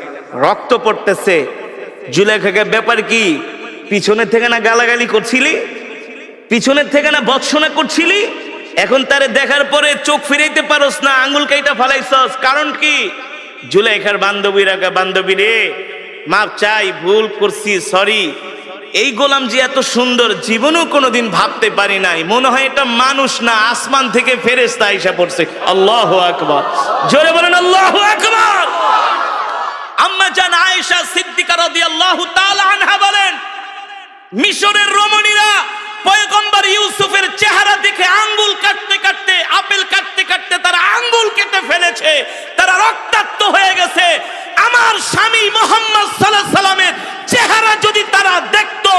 রক্ত পড়তেছে। জুলাইখাকে, ব্যাপার কি? পিছনের থেকে না গালাগালি করছিলি, পিছনের থেকে না ভৎসনা করছিলি, এখন তারে দেখার পরে চোখ ফিরাইতে পারস না, আঙ্গুল কেটে ফেলাইছস, কারণ কি? জুলাইখার বান্ধবীরা, বান্ধবী রে, মাপ চাই, ভুল করছি, সরি। এই গোলাম যে এত সুন্দর জীবনেও কোনোদিন ভাবতে পারি নাই, মনে হয় এটা মানুষ না, আসমান থেকে ফেরেশতা আইসা পড়ছে। আল্লাহু আকবার। জোরে বলেন আল্লাহু আকবার। আম্মা জান আয়েশা সিদ্দিকা রাদিয়াল্লাহু তাআলা আনহা বলেন, মিশরের রমণীরা পয়গম্বর ইউসুফের চেহারা দেখে আঙ্গুল কাটতে কাটতে, আপেল কাটতে কাটতে তারা আঙ্গুল কেটে ফেলেছে, তারা রক্তাক্ত হয়ে গেছে। আমার স্বামী মুহাম্মদ সাল্লাল্লাহু আলাইহি সাল্লামের চেহারা যদি তারা দেখতো,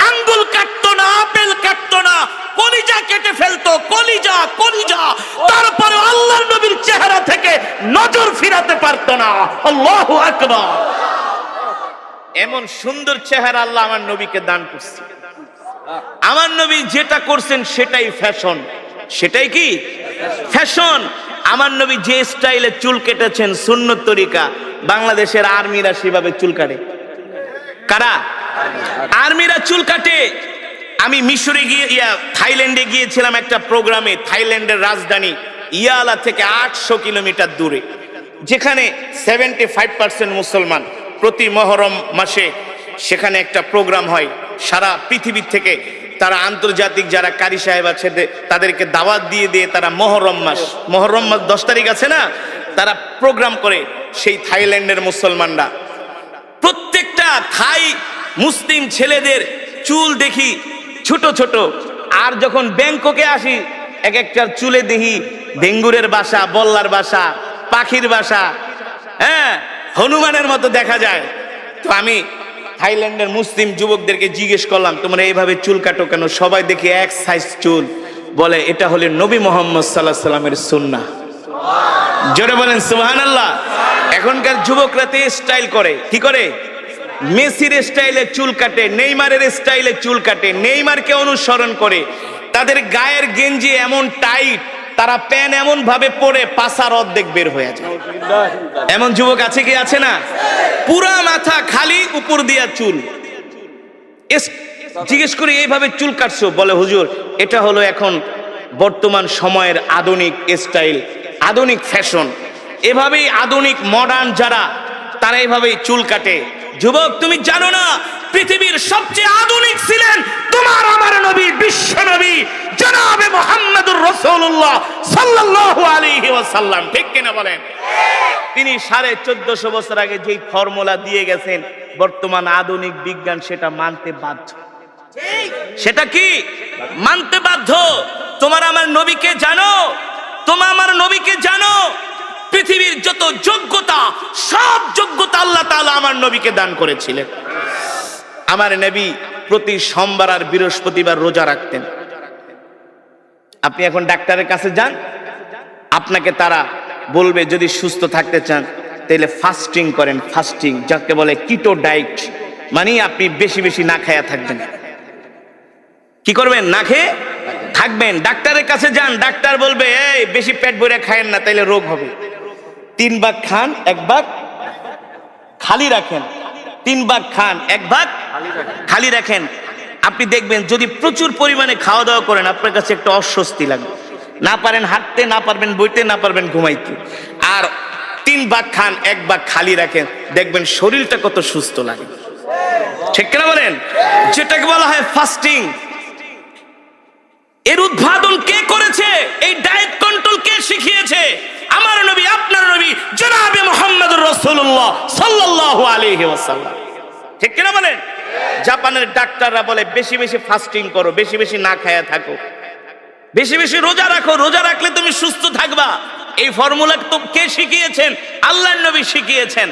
আঙ্গুল কাটতো না, আপেল কাটতো না, কলিজা কেটে ফেলতো, কলিজা। তারপরে আল্লাহর নবীর চেহারা থেকে নজর ফিরাতে পারতো না। আকবার। এমন সুন্দর চেহারা আল্লাহ আমার নবীকে দান করছে। আমার নবী যেটা করছেন সেটাই ফ্যাশন। সেটাই কি ফ্যাশন। আমার নবী যে স্টাইলে চুল কেটেছেন সুন্নত তরিকা, বাংলাদেশের আর্মিরা সেভাবে চুল কাটে। কারা? আর্মিরা চুল কাটে। আমি মিশরে গিয়ে থাইল্যান্ডে গিয়েছিলাম একটা প্রোগ্রামে। থাইল্যান্ডের রাজধানী ইয়ালা থেকে 800 কিলোমিটার দূরে, যেখানে 75% মুসলমান। প্রতি মহরম মাসে সেখানে একটা প্রোগ্রাম হয়। সারা পৃথিবী থেকে তারা আন্তর্জাতিক যারা কারি সাহেব আছে তাদেরকে দাওয়াত দিয়ে দিয়ে তারা মহরম মাস 10 তারিখ আছে না, তারা প্রোগ্রাম করে। সেই থাইল্যান্ডের মুসলমানরা প্রত্যেকটা থাই মুসলিম ছেলেদের চুল দেখি ছোট ছোট। আর যখন ব্যাংককে আসি এক একটার চুলে দেখি ডেঙ্গুরের বাসা, বল্লার বাসা, পাখির বাসা, হ্যাঁ হনুমানের মতো দেখা যায়। তো আমি থাইল্যান্ডের মুসলিম যুবকদেরকে জিজ্ঞেস করলাম, তোমরা এইভাবে চুল কাটো কেন? সবাই দেখি এক সাইজ চুল। বলে এটা হলো নবী মুহাম্মদ সাল্লাল্লাহু আলাইহি সাল্লামের সুন্নাহ। জোরে বলেন সুবহানাল্লাহ। এখনকার যুবকরা তো স্টাইল করে, কি করে? মেসির স্টাইলে চুল কাটে, নেইমারের স্টাইলে চুল কাটে, নেইমারকে অনুসরণ করে। তাদের গায়ের গেঞ্জি এমন টাইট, তারা প্যান এমন ভাবে পরে পাছার অর্ধেক বের হয়ে যায়। এমন যুবক আছে কি আছে না? পুরা মাথা খালি, উপর দিয়া চুল। জিজ্ঞেস করি এইভাবে চুল কাটছো? বলে হুজুর এটা হলো এখন বর্তমান সময়ের আধুনিক স্টাইল, আধুনিক ফ্যাশন। এভাবেই আধুনিক মডার্ন যারা, তারা এইভাবেই চুল কাটে। যুবক তুমি জানো না পৃথিবীর সবচেয়ে আধুনিক ছিলেন তোমার আমার নবী, বিশ্ব নবী জনাবে মুহাম্মদুর রাসূলুল্লাহ সাল্লাল্লাহু আলাইহি ওয়াসাল্লাম। ঠিক কিনা বলেন? তিনি 1450 বছর আগে যেই ফর্মুলা দিয়ে গেছেন, বর্তমান আধুনিক বিজ্ঞান সেটা মানতে বাধ্য। সেটা কি? মানতে বাধ্য। তোমার আমার নবীকে জানো, তোমার আমার নবীকে জানো। পৃথিবীর যত যোগ্যতা, সব যোগ্যতা আল্লাহ তাআলা আমার নবীকে দান করেছিলেন। আমার নবী প্রতি সোমবার আর বৃহস্পতিবার রোজা রাখতেন। আপনি এখন ডাক্তারের কাছে যান, আপনাকে তারা বলবে যদি সুস্থ থাকতে চান তাহলে ফাস্টিং করেন। ফাস্টিং যাকে বলে কিটো ডায়েট, মানে আপনি বেশি বেশি না খায়া থাকবেন। কি করবেন? না খেয়ে থাকবেন। ডাক্তারের কাছে যান, ডাক্তার বলবে এই বেশি পেট ভরে খায়েন না, তাইলে রোগ হবে। 3 ভাগ খান, 1 ভাগ খালি রাখেন। 3 ভাগ খান, 1 ভাগ খালি রাখেন। আপনি দেখবেন যদি প্রচুর পরিমাণে খাওয়া দাওয়া করেন, আপনার কাছে একটা অস্বস্তি লাগবে। না পারেন হাঁটতে, না পারবেন বইতে, না পারবেন ঘুমাইতে। আর 3 ভাগ খান, 1 ভাগ খালি রাখেন, দেখবেন শরীরটা কত সুস্থ লাগে। ঠিক কিনা বলেন? যেটাকে বলা হয় ফাস্টিং। এর উদ্ভাবন কে করেছে? এই ডায়েট কন্ট্রোল কে শিখিয়েছে? আমার নবী, আপনার নবী জনাবে মুহাম্মদুর রাসূলুল্লাহ সাল্লাল্লাহু আলাইহি ওয়াসাল্লাম। ঠিক কিনা বলেন? জাপানের ডাক্তাররা বলে বেশি বেশি ফাস্টিং করো, বেশি বেশি না খায়া থাকো, বেশি বেশি রোজা রাখো, রোজা রাখলে তুমি সুস্থ থাকবা। এই ফর্মুলা তো কে শিখিয়েছেন? আল্লাহর নবী শিখিয়েছেন।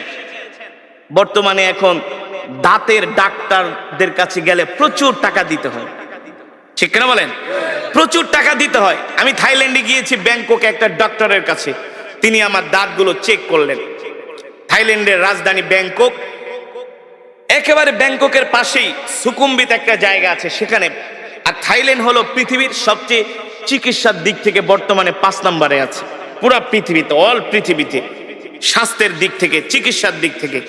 বর্তমানে এখন দাঁতের ডাক্তারদের কাছে গেলে প্রচুর টাকা দিতে হয়। ঠিক কিনা বলেন? প্রচুর টাকা দিতে হয়। আমি থাইল্যান্ডে গিয়েছি, ব্যাংককে একটা ডক্টরের কাছে। তিনি আমার দাঁতগুলো চেক করলেন। থাইল্যান্ডের রাজধানী ব্যাংকক, একেবারে ব্যাংককের পাশেই সুকুম্বিত একটা জায়গা আছে সেখানে। আর থাইল্যান্ড হলো পৃথিবীর সবচেয়ে চিকিৎসার দিক থেকে বর্তমানে 5 নম্বরে আছে পুরা পৃথিবীতে, অল পৃথিবীতে, স্বাস্থ্যের দিক থেকে, চিকিৎসার দিক থেকে।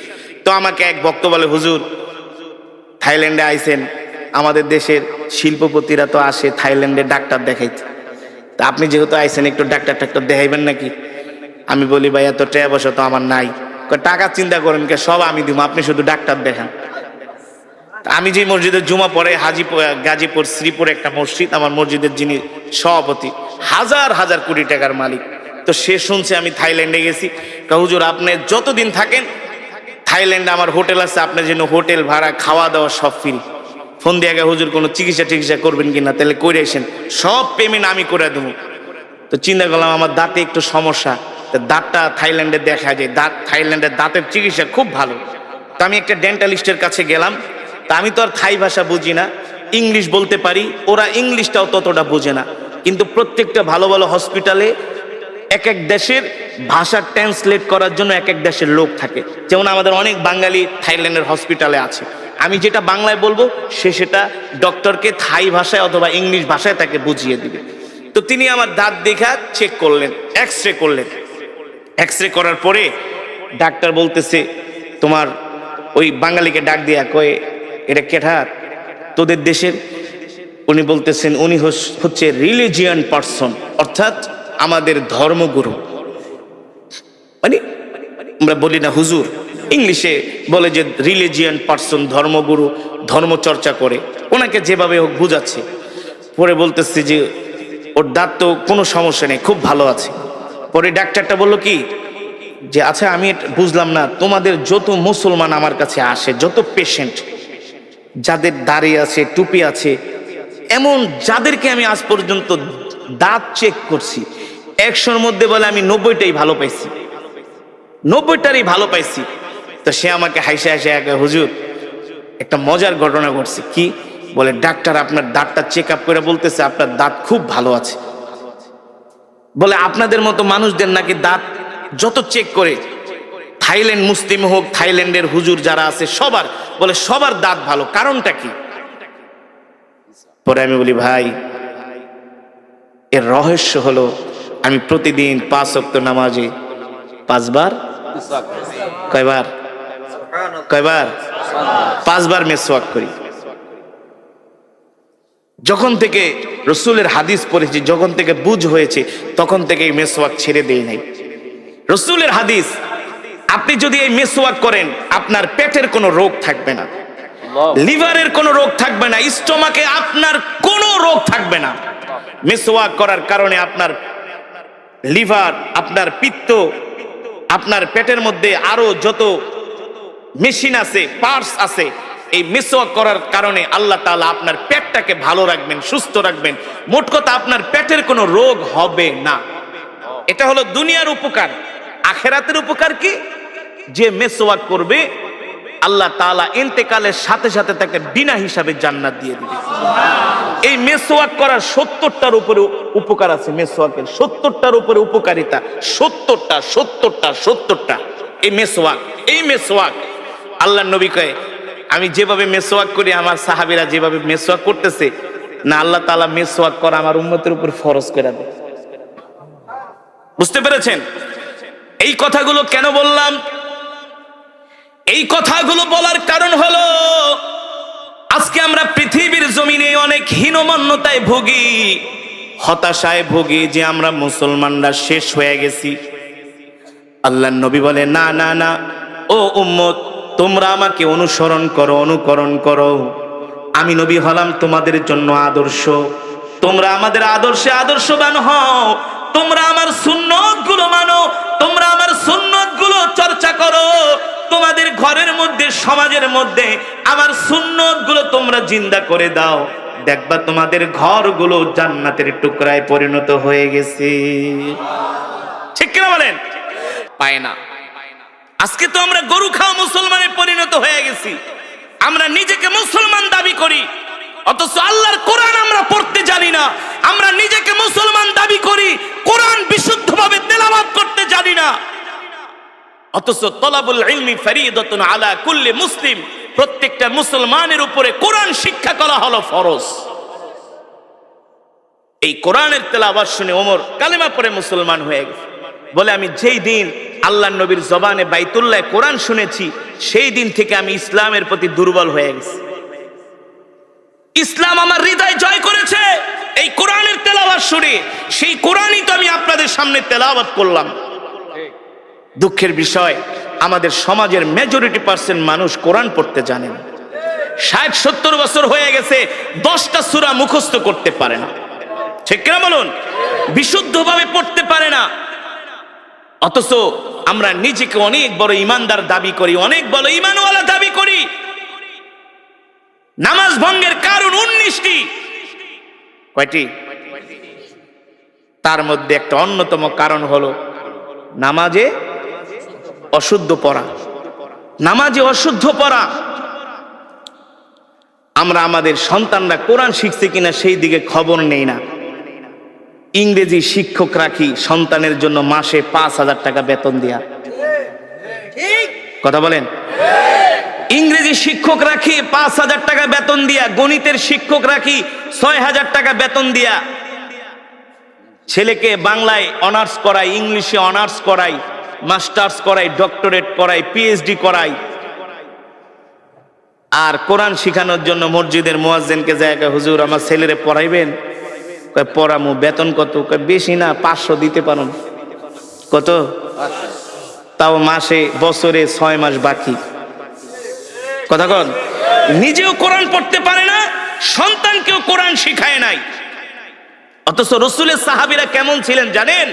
তো আমাকে এক ভক্ত বলে, হুজুর থাইল্যান্ডে আইছেন, আমাদের দেশের শিল্পপতিরা তো আসে থাইল্যান্ডে ডাক্তার দেখাইতে, তা আপনি যেহেতু আইছেন একটু ডাক্তার দেখাইবেন নাকি? আমি বলি ভাই এত টাকা পয়সা তো আমার নাই। টাকা চিন্তা করেন কে, সব আমি দিব, আপনি শুধু ডাক্তার দেখান। আমি যে মসজিদের জুমা পড়ে গাজীপুর শ্রীপুরে একটা মসজিদ, আমার মসজিদের যিনি সভাপতি হাজার হাজার কোটি টাকার মালিক, তো সে শুনছে আমি থাইল্যান্ডে গেছি। হুজুর আপনি যতদিন থাকেন থাইল্যান্ডে আমার হোটেল আছে, আপনার জন্য হোটেল ভাড়া, খাওয়া দাওয়া সব ফ্রি। ফোন দিয়ে আগে হুজুর কোনো চিকিৎসা করবেন কিনা, তাহলে করে আসেন, সব পেমেন্ট আমি করে দেবো। তো চিন্তা করলাম আমার দাঁতে একটু সমস্যা, দাঁতটা থাইল্যান্ডে দেখা যায়, থাইল্যান্ডের দাঁতের চিকিৎসা খুব ভালো। তো আমি একটা ডেন্টালিস্টের কাছে গেলাম। তা আমি তো আর থাই ভাষা বুঝি না, ইংলিশ বলতে পারি, ওরা ইংলিশটাও ততটা বোঝে না। কিন্তু প্রত্যেকটা ভালো ভালো হসপিটালে এক এক দেশের ভাষা ট্রান্সলেট করার জন্য এক এক দেশের লোক থাকে। যেমন আমাদের অনেক বাঙালি থাইল্যান্ডের হসপিটালে আছে, আমি যেটা বাংলায় বলবো সে সেটা ডক্টরকে থাই ভাষায় অথবা ইংলিশ ভাষায় তাকে বুঝিয়ে দিবে। তো তিনি আমার দাঁত দেখা চেক করলেন, এক্স রে করলেন। এক্স রে করার পরে ডাক্তার বলতেছে, তোমার ওই বাঙালিকে ডাক দিয়া কয়ে, এটা কেঠার তোদের দেশের? উনি বলতেছেন উনি হচ্ছে রিলিজিয়ান পার্সন, অর্থাৎ আমাদের ধর্মগুরু। মানে আমরা বলি না হুজুর, ইংলিশে বলে যে রিলিজিয়ান পার্সন, ধর্মগুরু, ধর্ম চর্চা করে, ওনাকে যেভাবে হোক বুঝাচ্ছে। পরে বলতেছে যে ওর দাঁত তো কোনো সমস্যা নেই, খুব ভালো আছে। পরে ডাক্তারটা বলল কি যে আচ্ছা আমি বুঝলাম না, তোমাদের যত মুসলমান আমার কাছে আসে, যত পেশেন্ট যাদের দাড়ি আছে, টুপি আছে, এমন যাদেরকে আমি আজ পর্যন্ত দাঁত চেক করছি, 100-র মধ্যে বলে আমি 90টাই ভালো পাইছি, 90টারই ভালো পাইছি। তো সে আমাকে হাসে হাসে হুজুর একটা মজার ঘটনা ঘটছে। কি বলে, ডাক্তার আপনার দাঁতটা চেক আপ করে বলতেছে আপনার দাঁত খুব ভালো আছে। বলে আপনাদের মতো মানুষদের নাকি দাঁত যত চেক করে, থাইল্যান্ড মুসলিম হোক, থাইল্যান্ডের হুজুর যারা আছে সবার, বলে সবার দাঁত ভালো, কারণটা কি? পরে আমি বলি ভাই, এর রহস্য হলো আমি প্রতিদিন 5 ওয়াক্ত নামাজে 5 বার, কয়বার 5 বার মেসওয়াক করি। যখন থেকে রসুলের হাদিস পড়েছি, যখন থেকে বুঝ হয়েছে, তখন থেকে এই মেসওয়াক ছেড়ে দেই নাই। রসুলের হাদিস, আপনি যদি এই মেসওয়াক করেন আপনার পেটের কোনো রোগ থাকবে না, লিভারের কোনো রোগ থাকবে না, স্টোমাকে আপনার কোনো রোগ থাকবে না। মেসওয়াক করার কারণে আপনার লিভার, আপনার পিত্ত, আপনার পেটের মধ্যে আরো যত মেশিন আছে, পার্টস আছে, এই মেসওয়াক করার কারণে আল্লাহ তাআলা আপনার পেটটাকে ভালো রাখবেন, সুস্থ রাখবেন। মোট কথা আপনার পেটের কোনো রোগ হবে না। এটা হলো দুনিয়ার উপকার। আখিরাতের উপকার কি? যে মেসওয়াক করবে আল্লাহ তাআলা ইন্তেকালের সাথে সাথে তাকে বিনা হিসাবে জান্নাত দিয়ে দিবে। এই মেসওয়াক করার 70টার উপরে উপকার আছে। মেসওয়াকের 70টার উপরে উপকারিতা, 70টা এই মেসওয়াক আল্লাহর নবী কয়, আমি যেভাবে মেসওয়াক করি, আমার সাহাবীরা যেভাবে মেসওয়াক করতেছে না, আল্লাহ তাআলা মেসওয়াক করা আমার উম্মতের উপর ফরজ করে দেয়। বুঝতে পেরেছেন? এই কথাগুলো কেন বললাম? এই কথাগুলো বলার কারণ হলো আজকে আমরা পৃথিবীর জমিনে অনেক হীনমন্যতায় ভুগি, হতাশায় ভুগি যে আমরা মুসলমানরা শেষ হয়ে গেছি। আল্লাহর নবী বলে, না না না, ও উম্মত, তোমরা আমাকে অনুকরণ করো। আমি নবী হলাম তোমাদের জন্য আদর্শ, তোমরা আমাদের আদর্শে আদর্শবান হও। তোমরা আমার সুন্নতগুলো মানো, তোমরা আমার সুন্নতগুলো চর্চা করো। তোমাদের ঘরের মধ্যে, সমাজের মধ্যে আমার সুন্নতগুলো তোমরা জিন্দা করে দাও। দেখবা তোমাদের ঘরগুলো জান্নাতের টুকরায় পরিণত হয়ে গেছে। ঠিক কিনা বলেন? পায় না। আজকে তো আমরা গরু খাওয়া মুসলমানে পরিণত হয়ে গেছি। আমরা নিজেকে মুসলমান দাবি করি, অথচ আল্লাহর কোরআন আমরা পড়তে জানি না। আমরা নিজেকে মুসলমান দাবি করি, কোরআন বিশুদ্ধভাবে তেলাওয়াত করতে জানি না। অথচ তলাবুল ইলমি ফরিদাতুন আলা কুল্লি মুসলিম, প্রত্যেকটা মুসলমানের উপরে কোরআন শিক্ষা করা হলো ফরজ। এই কোরআনের তেলাওয়াত শুনে ওমর কালেমা পড়ে মুসলমান হয়ে গেছে। বলে, আমি যেই দিন আল্লাহর নবীর জবানে বাইতুল্লাহ কোরআন শুনেছি, সেই দিন থেকে আমি ইসলামের প্রতি দুর্বল হয়ে গেছি। ইসলাম আমার হৃদয় জয় করেছে এই কোরআনের তেলাওয়াত শুনে। সেই কোরআনই তো আমি আপনাদের সামনে তেলাওয়াত করলাম। দুঃখের বিষয়, আমাদের সমাজের মেজরিটি পার্সেন্ট মানুষ কোরআন পড়তে জানে না। 60-70 বছর হয়ে গেছে, 10টা সূরা মুখস্থ করতে পারে না। ঠিক কিনা বলুন? বিশুদ্ধভাবে পড়তে পারে না। অথচ আমরা নিজেকে অনেক বড় ইমানদার দাবি করি, অনেক বড় ইমানওয়ালা দাবি করি। নামাজ ভঙ্গের কারণ 19টি। কয়টি? তার মধ্যে একটা অন্যতম কারণ হলো নামাজে অশুদ্ধ পড়া। নামাজে অশুদ্ধ পড়া। আমরা আমাদের সন্তানরা কোরআন শিখছে কিনা সেই দিকে খবর নেই না। ইংরেজি শিক্ষক রাখি সন্তানের জন্য মাসে 5,000 টাকা বেতন দিয়া। কথা বলেন। ইংরেজি শিক্ষক রাখি 5,000 টাকা বেতন দিয়া, গণিতের শিক্ষক রাখি 6,000 টাকা বেতন দিয়া, ছেলেকে বাংলায় অনার্স করাই, ইংলিশে অনার্স করাই, মাস্টার্স করাই, ডক্টরেট করাই, পিএইচডি করাই। আর কোরআন শিখানোর জন্য মসজিদের মুয়াজ্জিনকে জায়গা, হুজুর আমার ছেলেরে পড়াইবেন? কয় পড়ামু। বেতন কত? কয় বেশি না, 500 দিতে পারেন। কত? তাও মাসে, বছরে 6 মাস বাকি। কথা কন। নিজেও কোরআন পড়তে পারে না, সন্তানকেও কোরআন শিখায় নাই। অথচ রাসূলের সাহাবীরা কেমন ছিলেন জানেন?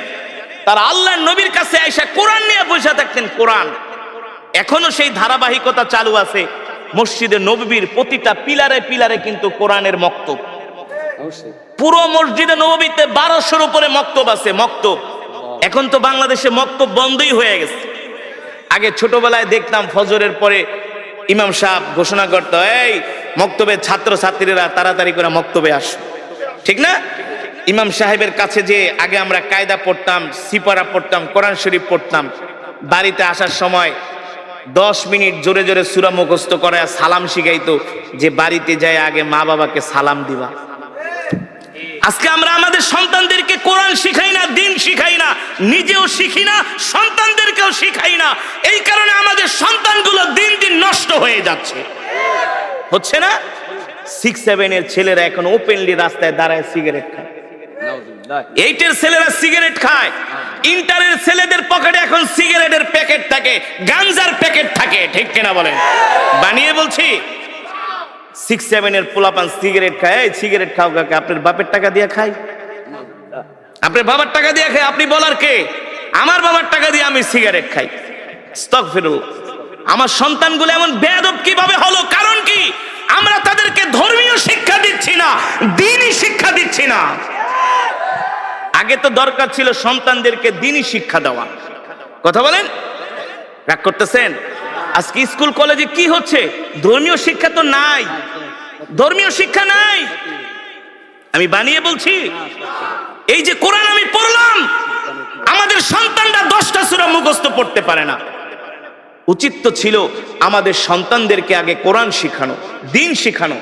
তারা আল্লাহর নবীর কাছে আয়েশা কোরআন নিয়ে বসে থাকতেন। কোরআন এখনো সেই ধারাবাহিকতা চালু আছে। মসজিদে নববীর প্রতিটা পিলারে পিলারে কিন্তু কোরআনের মক্তব। পুরো মসজিদে নববীতে 1200-এর উপরে মক্তব আছে। মক্তব এখন তো বাংলাদেশে মক্তব বন্ধই হয়ে গেছে। আগে ছোটবেলায় দেখতাম ফজরের পরে ইমাম সাহেব ঘোষণা করতো, এই মক্তবের ছাত্র ছাত্রীরা তাড়াতাড়ি করে মক্তবে আসো। ঠিক না? ইমাম সাহেবের কাছে যে আগে আমরা কায়দা পড়তাম, সিপারা পড়তাম, কোরআন শরীফ পড়তাম। বাড়িতে আসার সময় 10 মিনিট জোরে জোরে সূরা মুখস্থ করে সালাম শিখাইতো, যে বাড়িতে যায় আগে মা বাবাকে সালাম দিবা। আজকে আমরা আমাদের সন্তানদেরকে কোরআন শিখাই না, দিন শিখাই না, নিজেও শিখি না, সন্তানদেরকেও শিখাই না। এই কারণে আমাদের সন্তানগুলো দিন দিন নষ্ট হয়ে যাচ্ছে। হচ্ছে না? 6-7 এর ছেলেরা এখন ওপেনলি রাস্তায় দাঁড়ায় সিগারেট খায়। 8 এর ছেলেরা সিগারেট খায়। ইন্টারের ছেলেদের পকেটে এখন সিগারেটের প্যাকেট থাকে, গাঞ্জার প্যাকেট থাকে। ঠিক কিনা বলেন? বানিয়ে বলছি। 6-7 এর পোলাপান সিগারেট খায়। এই সিগারেট খাও কাকে? আপনার বাপের টাকা দিয়ে খাই? আপনার বাবার টাকা দিয়ে খাই? আপনি বলার কে? আমার বাবার টাকা দিয়ে আমি সিগারেট খাই। আস্তাগফিরুল্লাহ। আমার সন্তানগুলো এমন বেয়াদব কিভাবে হলো? কারণ কি? আমরা তাদেরকে ধর্মীয় শিক্ষা দিচ্ছি না, দ্বীনি শিক্ষা দিচ্ছি না। আগে তো দরকার ছিল সন্তানদেরকে দ্বীনি শিক্ষা দেওয়া। কথা বলেন। রাগ করতেছেন? আজকে স্কুল কলেজে কি হচ্ছে? ধর্মীয় শিক্ষা তো নাই, ধর্মীয় শিক্ষা নাই। আমি বানিয়ে বলছি। এই যে কোরআন আমি পড়লাম, আমাদের সন্তানরা 10টা সূরা মুখস্থ পড়তে পারে না। উচিত তো ছিল আমাদের সন্তানদেরকে আগে কোরআন শিখানো, দিন শিখানো।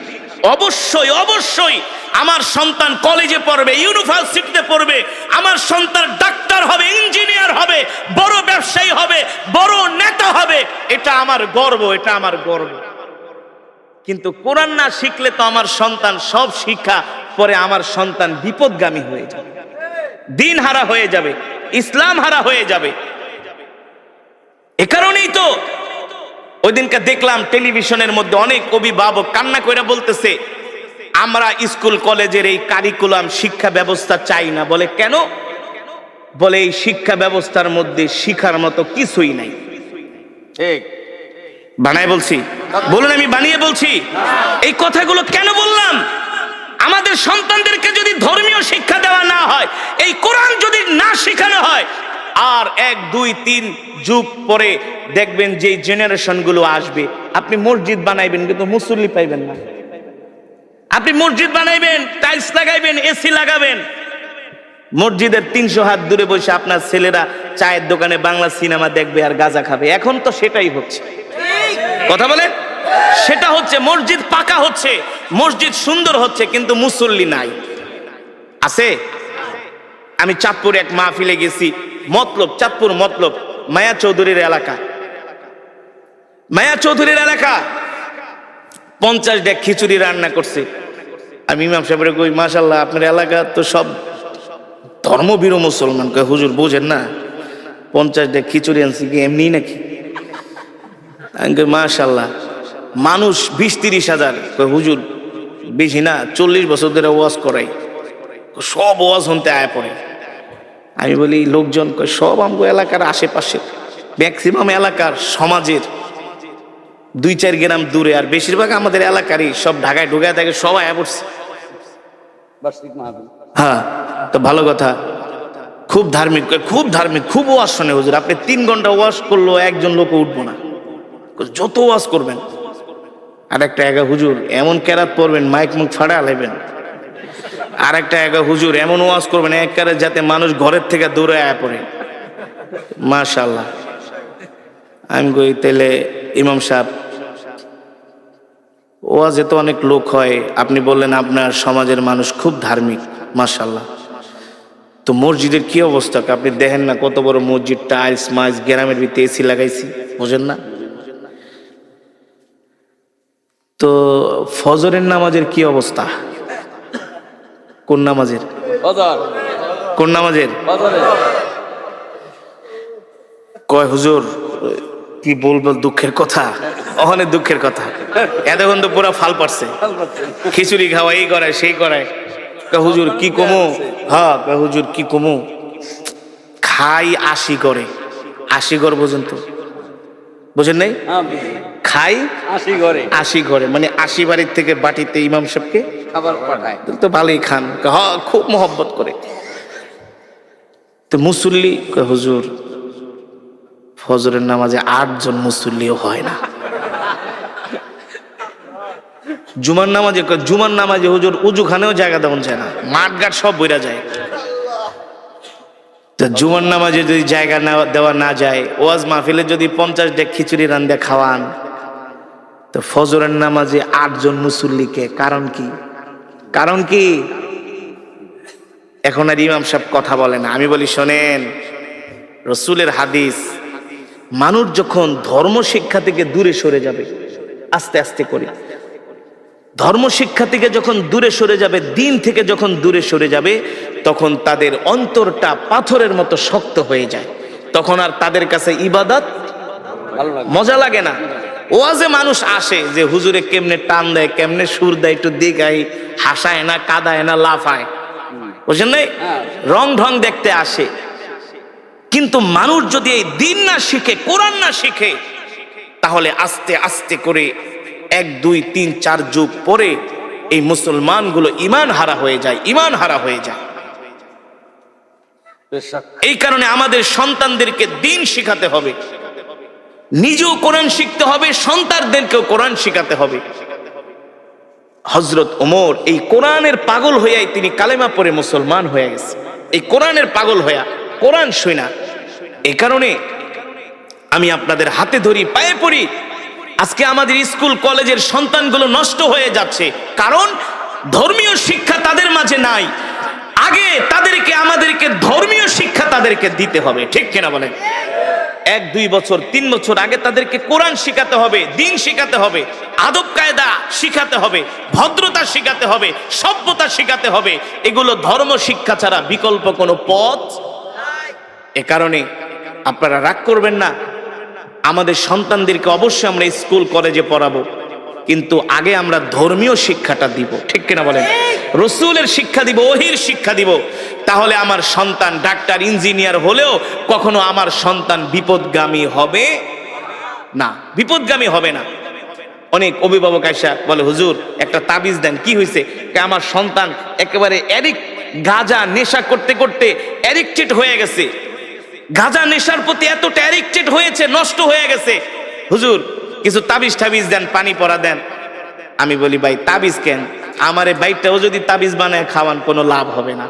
অবশ্যই অবশ্যই আমার সন্তান কলেজে পড়বে, ইউনিভার্সিটিতে পড়বে, আমার সন্তান ডাক্তার হবে, ইঞ্জিনিয়ার হবে, বড় ব্যবসায়ী হবে, বড় নেতা হবে। এটা আমার গর্ব, এটা আমার গর্ব। কিন্তু কোরআন না শিখলে তো আমার সন্তান সব শিক্ষা পরে আমার সন্তান বিপদগামী হয়ে যাবে, দিন হারা হয়ে যাবে, ইসলাম হারা হয়ে যাবে। এ কারণেই তো ওই দিনকে দেখলাম টেলিভিশনের মধ্যে অনেক অভিভাবক কান্না করে বলতেছে, আমরা স্কুল কলেজের এই কারিকুলাম শিক্ষা ব্যবস্থা চাই না। বলে কেন? বলে এই শিক্ষা ব্যবস্থার মধ্যে শিখার মতো কিছুই নাই। ঠিক বানায় বলছি? বলুন আমি বানিয়ে বলছি? এই কথাগুলো কেন বললাম? আমাদের সন্তানদেরকে যদি ধর্মীয় শিক্ষা দেওয়া না হয়, এই কোরআন যদি না শেখানো হয়, আর 1, 2, 3 যুগ পরে দেখবেন যে জেনারেশন গুলো আসবে, আপনি মসজিদ বানাইবেন কিন্তু মুসল্লি পাইবেন না। আপনি মসজিদ বানাইবেন, টাইলস লাগাইবেন, এসি লাগাবেন, মসজিদের 300 হাত দূরে বসে আপনার ছেলেরা চায়ের দোকানে বাংলা সিনেমা দেখবে আর গাঁজা খাবে। এখন তো সেটাই হচ্ছে। কথা বলেন? সেটা হচ্ছে। মসজিদ পাকা হচ্ছে, মসজিদ সুন্দর হচ্ছে, কিন্তু মুসল্লি নাই। আছে? আমি চাঁদপুর এক মাহফিলে গেছি, মতলব, চাঁদপুর মতলব, মায়া চৌধুরীর এলাকা। মায়া চৌধুরীর এলাকা 50 ডেক খিচুড়ি রান্না করছে। আমি ইমাম সাহেবের কই, মাশাআল্লাহ আপনার এলাকা তো সব ধর্মবীর মুসলমান। কয় হুজুর বোঝেন না, 50 ডেক খিচুড়ি আনছি কি এমনি নাকি? আমি কই মাশাআল্লাহ। মানুষ 20-30 হাজার। কয় হুজুর বেশি না, 40 বছর ধরে ওয়াজ করাই, সব ওয়াজ শুনতে আয় পড়ে। আমি বলি লোকজন? কয় সব আমগো এলাকার আশেপাশে, ম্যাক্সিমাম এলাকার সমাজের 2-4 গ্রাম দূরে, আর বেশিরভাগ আমাদের এলাকারই, সব ঢাকায় ঢুকায় থাকে, সবাই আয় পড়ছে। হ্যাঁ, তো ভালো কথা। খুব ধার্মিক, খুব ধার্মিক, খুব ওয়াজ শোনে হুজুর। আপনি 3 ঘন্টা ওয়াজ করলো একজন লোক উঠবো না, যত ওয়াজ করবেন। আর একটা হুজুর এমন কেরাত পড়বেন, মাইক মুখ ফাড়া লাইবেন, আর একটা হুজুর এমন ওয়াজ করবেন একবারে যাতে মানুষ ঘরের থেকে দূরে আয়া পড়ে। মাশাআল্লাহ। আমি কই তাইলে ইমাম সাহেব ওয়াজে তো অনেক লোক হয়, আপনি বললেন আপনার সমাজের মানুষ খুব ধার্মিক, মাশাআল্লাহ, তো মসজিদের কি অবস্থা? আপনি দেখেন না কত বড় মসজিদ, টাইলস মাইলস, গ্রামের ভিতরে এসি লাগাইছি, বুঝেন না? তো ফজরের নামাজের কি অবস্থা? কোন নামাজের? কোন নামাজের? কয় হুজুর কি বলবো, দুঃখের কথা, অনেক দুঃখের কথা। এতক্ষণ তো পুরা ফাল পারছে, খিচুড়ি খাওয়া, এই করায় সেই করায়। হুজুর কি কমু? হ্যাঁ হুজুর কি কমু, খাই 80 করে, 80 ঘর পর্যন্ত, বুঝেন নাই? খাই 80 ঘরে, মানে 80 বাড়ির থেকে বাটিতে ইমাম সাহেবকে খাবার পাঠায়, তো ভালোই খান। হ্যাঁ খুব মহব্বত করে। তো মুসল্লি হুজুর ফজরের নামাজে 8 জন মুসল্লিও হয় না। জুমার নামাজে হুজুর উজুখানেও জায়গা দেওয়া যায় না, মাঠ ঘাট সব বইরা যায়। তো জুমার নামাজে যদি জায়গা দেওয়া না যায়, ওয়াজ মাহফিলে যদি 50 ডেক খিচুড়ি রান্দে খাওয়ান, তো ফজরের নামাজে 8 জন মুসল্লিকে, কারণ কি? কারণ কি? এখন আর ইমাম সাহেব কথা বলে না। আমি বলি শোনেন, রসুলের হাদিস, মানুষ যখন ধর্ম শিক্ষা থেকে দূরে সরে যাবে, আস্তে আস্তে করে ধর্ম শিক্ষা থেকে যখন দূরে সরে যাবে, দিন থেকে যখন দূরে সরে যাবে, তখন তাদের অন্তরটা পাথরের মতো শক্ত হয়ে যায়। তখন আর তাদের কাছে ইবাদত মজা লাগে না। ওয়াজে মানুষ আসে যে হুজুরে কেমনে টান দেয়, কেমনে সুর দেয়, একটু দিঘাই, হাসায় না, কাদায় না, লাফায়, বুঝলেন নাই? রং ঢং দেখতে আসে। কিন্তু মানুষ যদি এই দিন না শিখে, কোরআন না শিখে, তাহলে আস্তে আস্তে করে 1 2 3 4 যুগ পরে এই মুসলমানগুলো ঈমান হারা হয়ে যায়, ঈমান হারা হয়ে যায়। এই কারণে আমাদের সন্তানদেরকে দিন শিখাতে হবে, নিজেও কোরআন শিখতে হবে, সন্তানদেরকেও কোরআন শিখাতে হবে। হযরত ওমর এই কোরআনের পাগল হইয়াই তিনি কালেমা পড়ে মুসলমান হয়ে গেছে, এই কোরআনের পাগল হইয়া, কোরআন শুনা। এই কারণে আমি আপনাদের হাতে ধরি, পায়ে পড়ি। আজকে আমাদের স্কুল কলেজের সন্তানগুলো নষ্ট হয়ে যাচ্ছে, কারণ ধর্মীয় শিক্ষা তাদের মাঝে নাই। আগে আমাদেরকে ধর্মীয় শিক্ষা তাদেরকে দিতে হবে, ঠিক কিনা বলেন? 1 2 বছর 3 বছর আগে তাদেরকে কোরআন শিখাতে হবে, দিন শিখাতে হবে, আদব কায়দা শিখাতে হবে, ভদ্রতা শিখাতে হবে, সভ্যতা শিখাতে হবে। এগুলো ধর্ম শিক্ষা ছাড়া বিকল্প কোনো পথ। এ কারণে আপনারা রাগ করবেন না, আমাদের সন্তানদেরকে অবশ্যই আমরা স্কুল কলেজে পড়াবো, কিন্তু আগে আমরা ধর্মীয় শিক্ষাটা দিব, ঠিক কিনা বলেন? রসুলের শিক্ষা দিব, ওহির শিক্ষা দিব। তাহলে আমার সন্তান ডাক্তার, ইঞ্জিনিয়ার হলেও কখনো আমার সন্তান বিপদগামী হবে না, বিপদগামী হবে না। অনেক অভিভাবক আইসা বলে হুজুর একটা তাবিজ দেন, কি হয়েছে? আমার সন্তান একেবারে গাঁজা নেশা করতে করতে অ্যাডিক্টেড হয়ে গেছে, গাঁজা নেশার প্রতি এতটা অ্যাডিক্টেড হয়েছে, নষ্ট হয়ে গেছে। হুজুর কিছু তাবিজ টাবিজ দেন, পানি পড়া দেন। আমি বলি ভাই তাবিজ কেন? আমার এই বাইকটাও যদি তাবিজ বানায় খাওয়ান কোনো লাভ হবে না।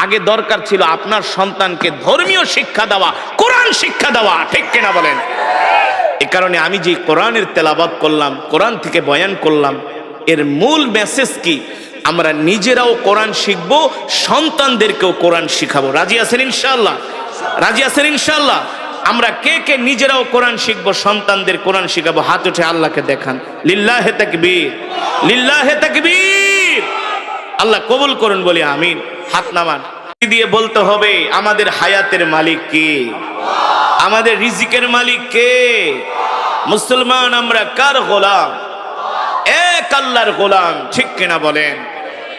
আগে দরকার ছিল আপনার সন্তানকে ধর্মীয় শিক্ষা দেওয়া, কোরআন শিক্ষা দেওয়া, ঠিক কিনা বলেন? এ কারণে আমি যে কোরআনের তেলাওয়াত করলাম, কোরআন থেকে বয়ান করলাম, এর মূল মেসেজ কি? আমরা নিজেরাও কোরআন শিখবো, সন্তানদেরকেও কোরআন শিখাবো। রাজি আছেন ইনশাআল্লাহ? রাজি আছেন ইনশাআল্লাহ? আমরা কে কে নিজেরাও কোরআন শিখবো, সন্তানদের কোরআন শিখাবো? হাত উঠে আল্লাহকে দেখান। লিল্লাহে তাকবীর, লিল্লাহে তাকবীর। আল্লাহ কবুল করুন, বলি আমিন। হাত নামান দিয়ে বলতে হবে আমাদের হায়াতের মালিক কে? আমাদের রিজিকের মালিক কে? মুসলমান আমরা কার গোলাম? এক আল্লাহর গোলাম, ঠিক কিনা বলেন?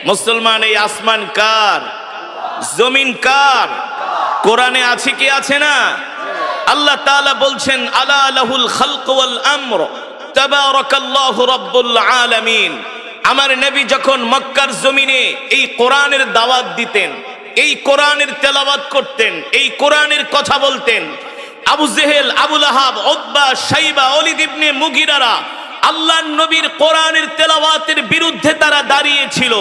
মুসলমান এই আসমান কার? জমিন কার? কোরআনে আছে কি আছে না? আল্লাহ তাআলা বলছেন আলা লাহুল খালক ওয়াল আমর তাবারাকাল্লাহু রাব্বুল আলামিন। আমার নবী যখন মক্কার জমিনে এই কোরআনের দাওয়াত দিতেন, এই কোরআনের তেলাওয়াত করতেন, এই কোরআনের কথা বলতেন, আবু জেহেল, আবু লাহাব, উতবা, শাইবা, ওলীদ ইবনে মুগিরারা আল্লাহর নবীর কোরআনের তেলাওয়াতের বিরুদ্ধে তারা দাঁড়িয়েছিল।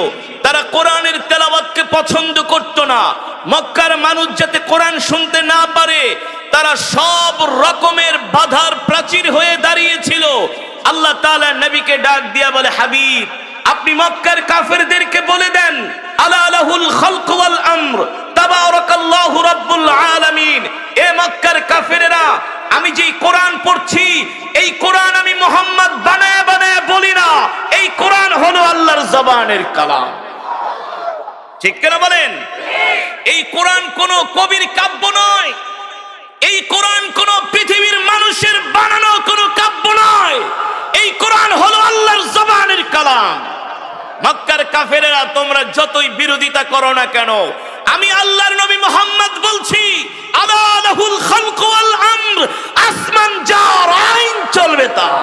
তারা কোরআনের তেলাওয়াতকে পছন্দ করত না। মক্কার মানুষ যাতে কোরআন শুনতে না পারে, তারা সব রকমের বাধার প্রাচীর হয়ে দাঁড়িয়েছিল। আল্লাহ তাআলা নবীকে ডাক দিয়া বলে, হাবিব, আপনি মক্কার কাফেরদেরকে বলে দেন, আলা লাহুল খালক ওয়াল আমর তাবারাকাল্লাহু রাব্বুল আলামিন। এ মক্কার কাফেরেরা, আমি যেই কোরআন পড়ছি, এই কোরআন আমি মুহাম্মদ বানায়া বানায়া বলি না, এই কোরআন হলো আল্লাহর জবানের কালাম। ঠিক কিনা বলেন? এই কোরআন কোন কবির কাব্য নয়, এই কোরআন কোন পৃথিবীর মানুষের বানানো কোন কাব্য নয়, এই কোরআন হলো আল্লাহর জবানের কালাম। মক্কার কাফেরেরা তোমরা যতই বিরোধিতা করো না কেন, আমি আল্লাহর নবী মুহাম্মদ বলছি, আলা লাহুল খালক ওয়াল আমর, আসমান যার আইন চলবে তার।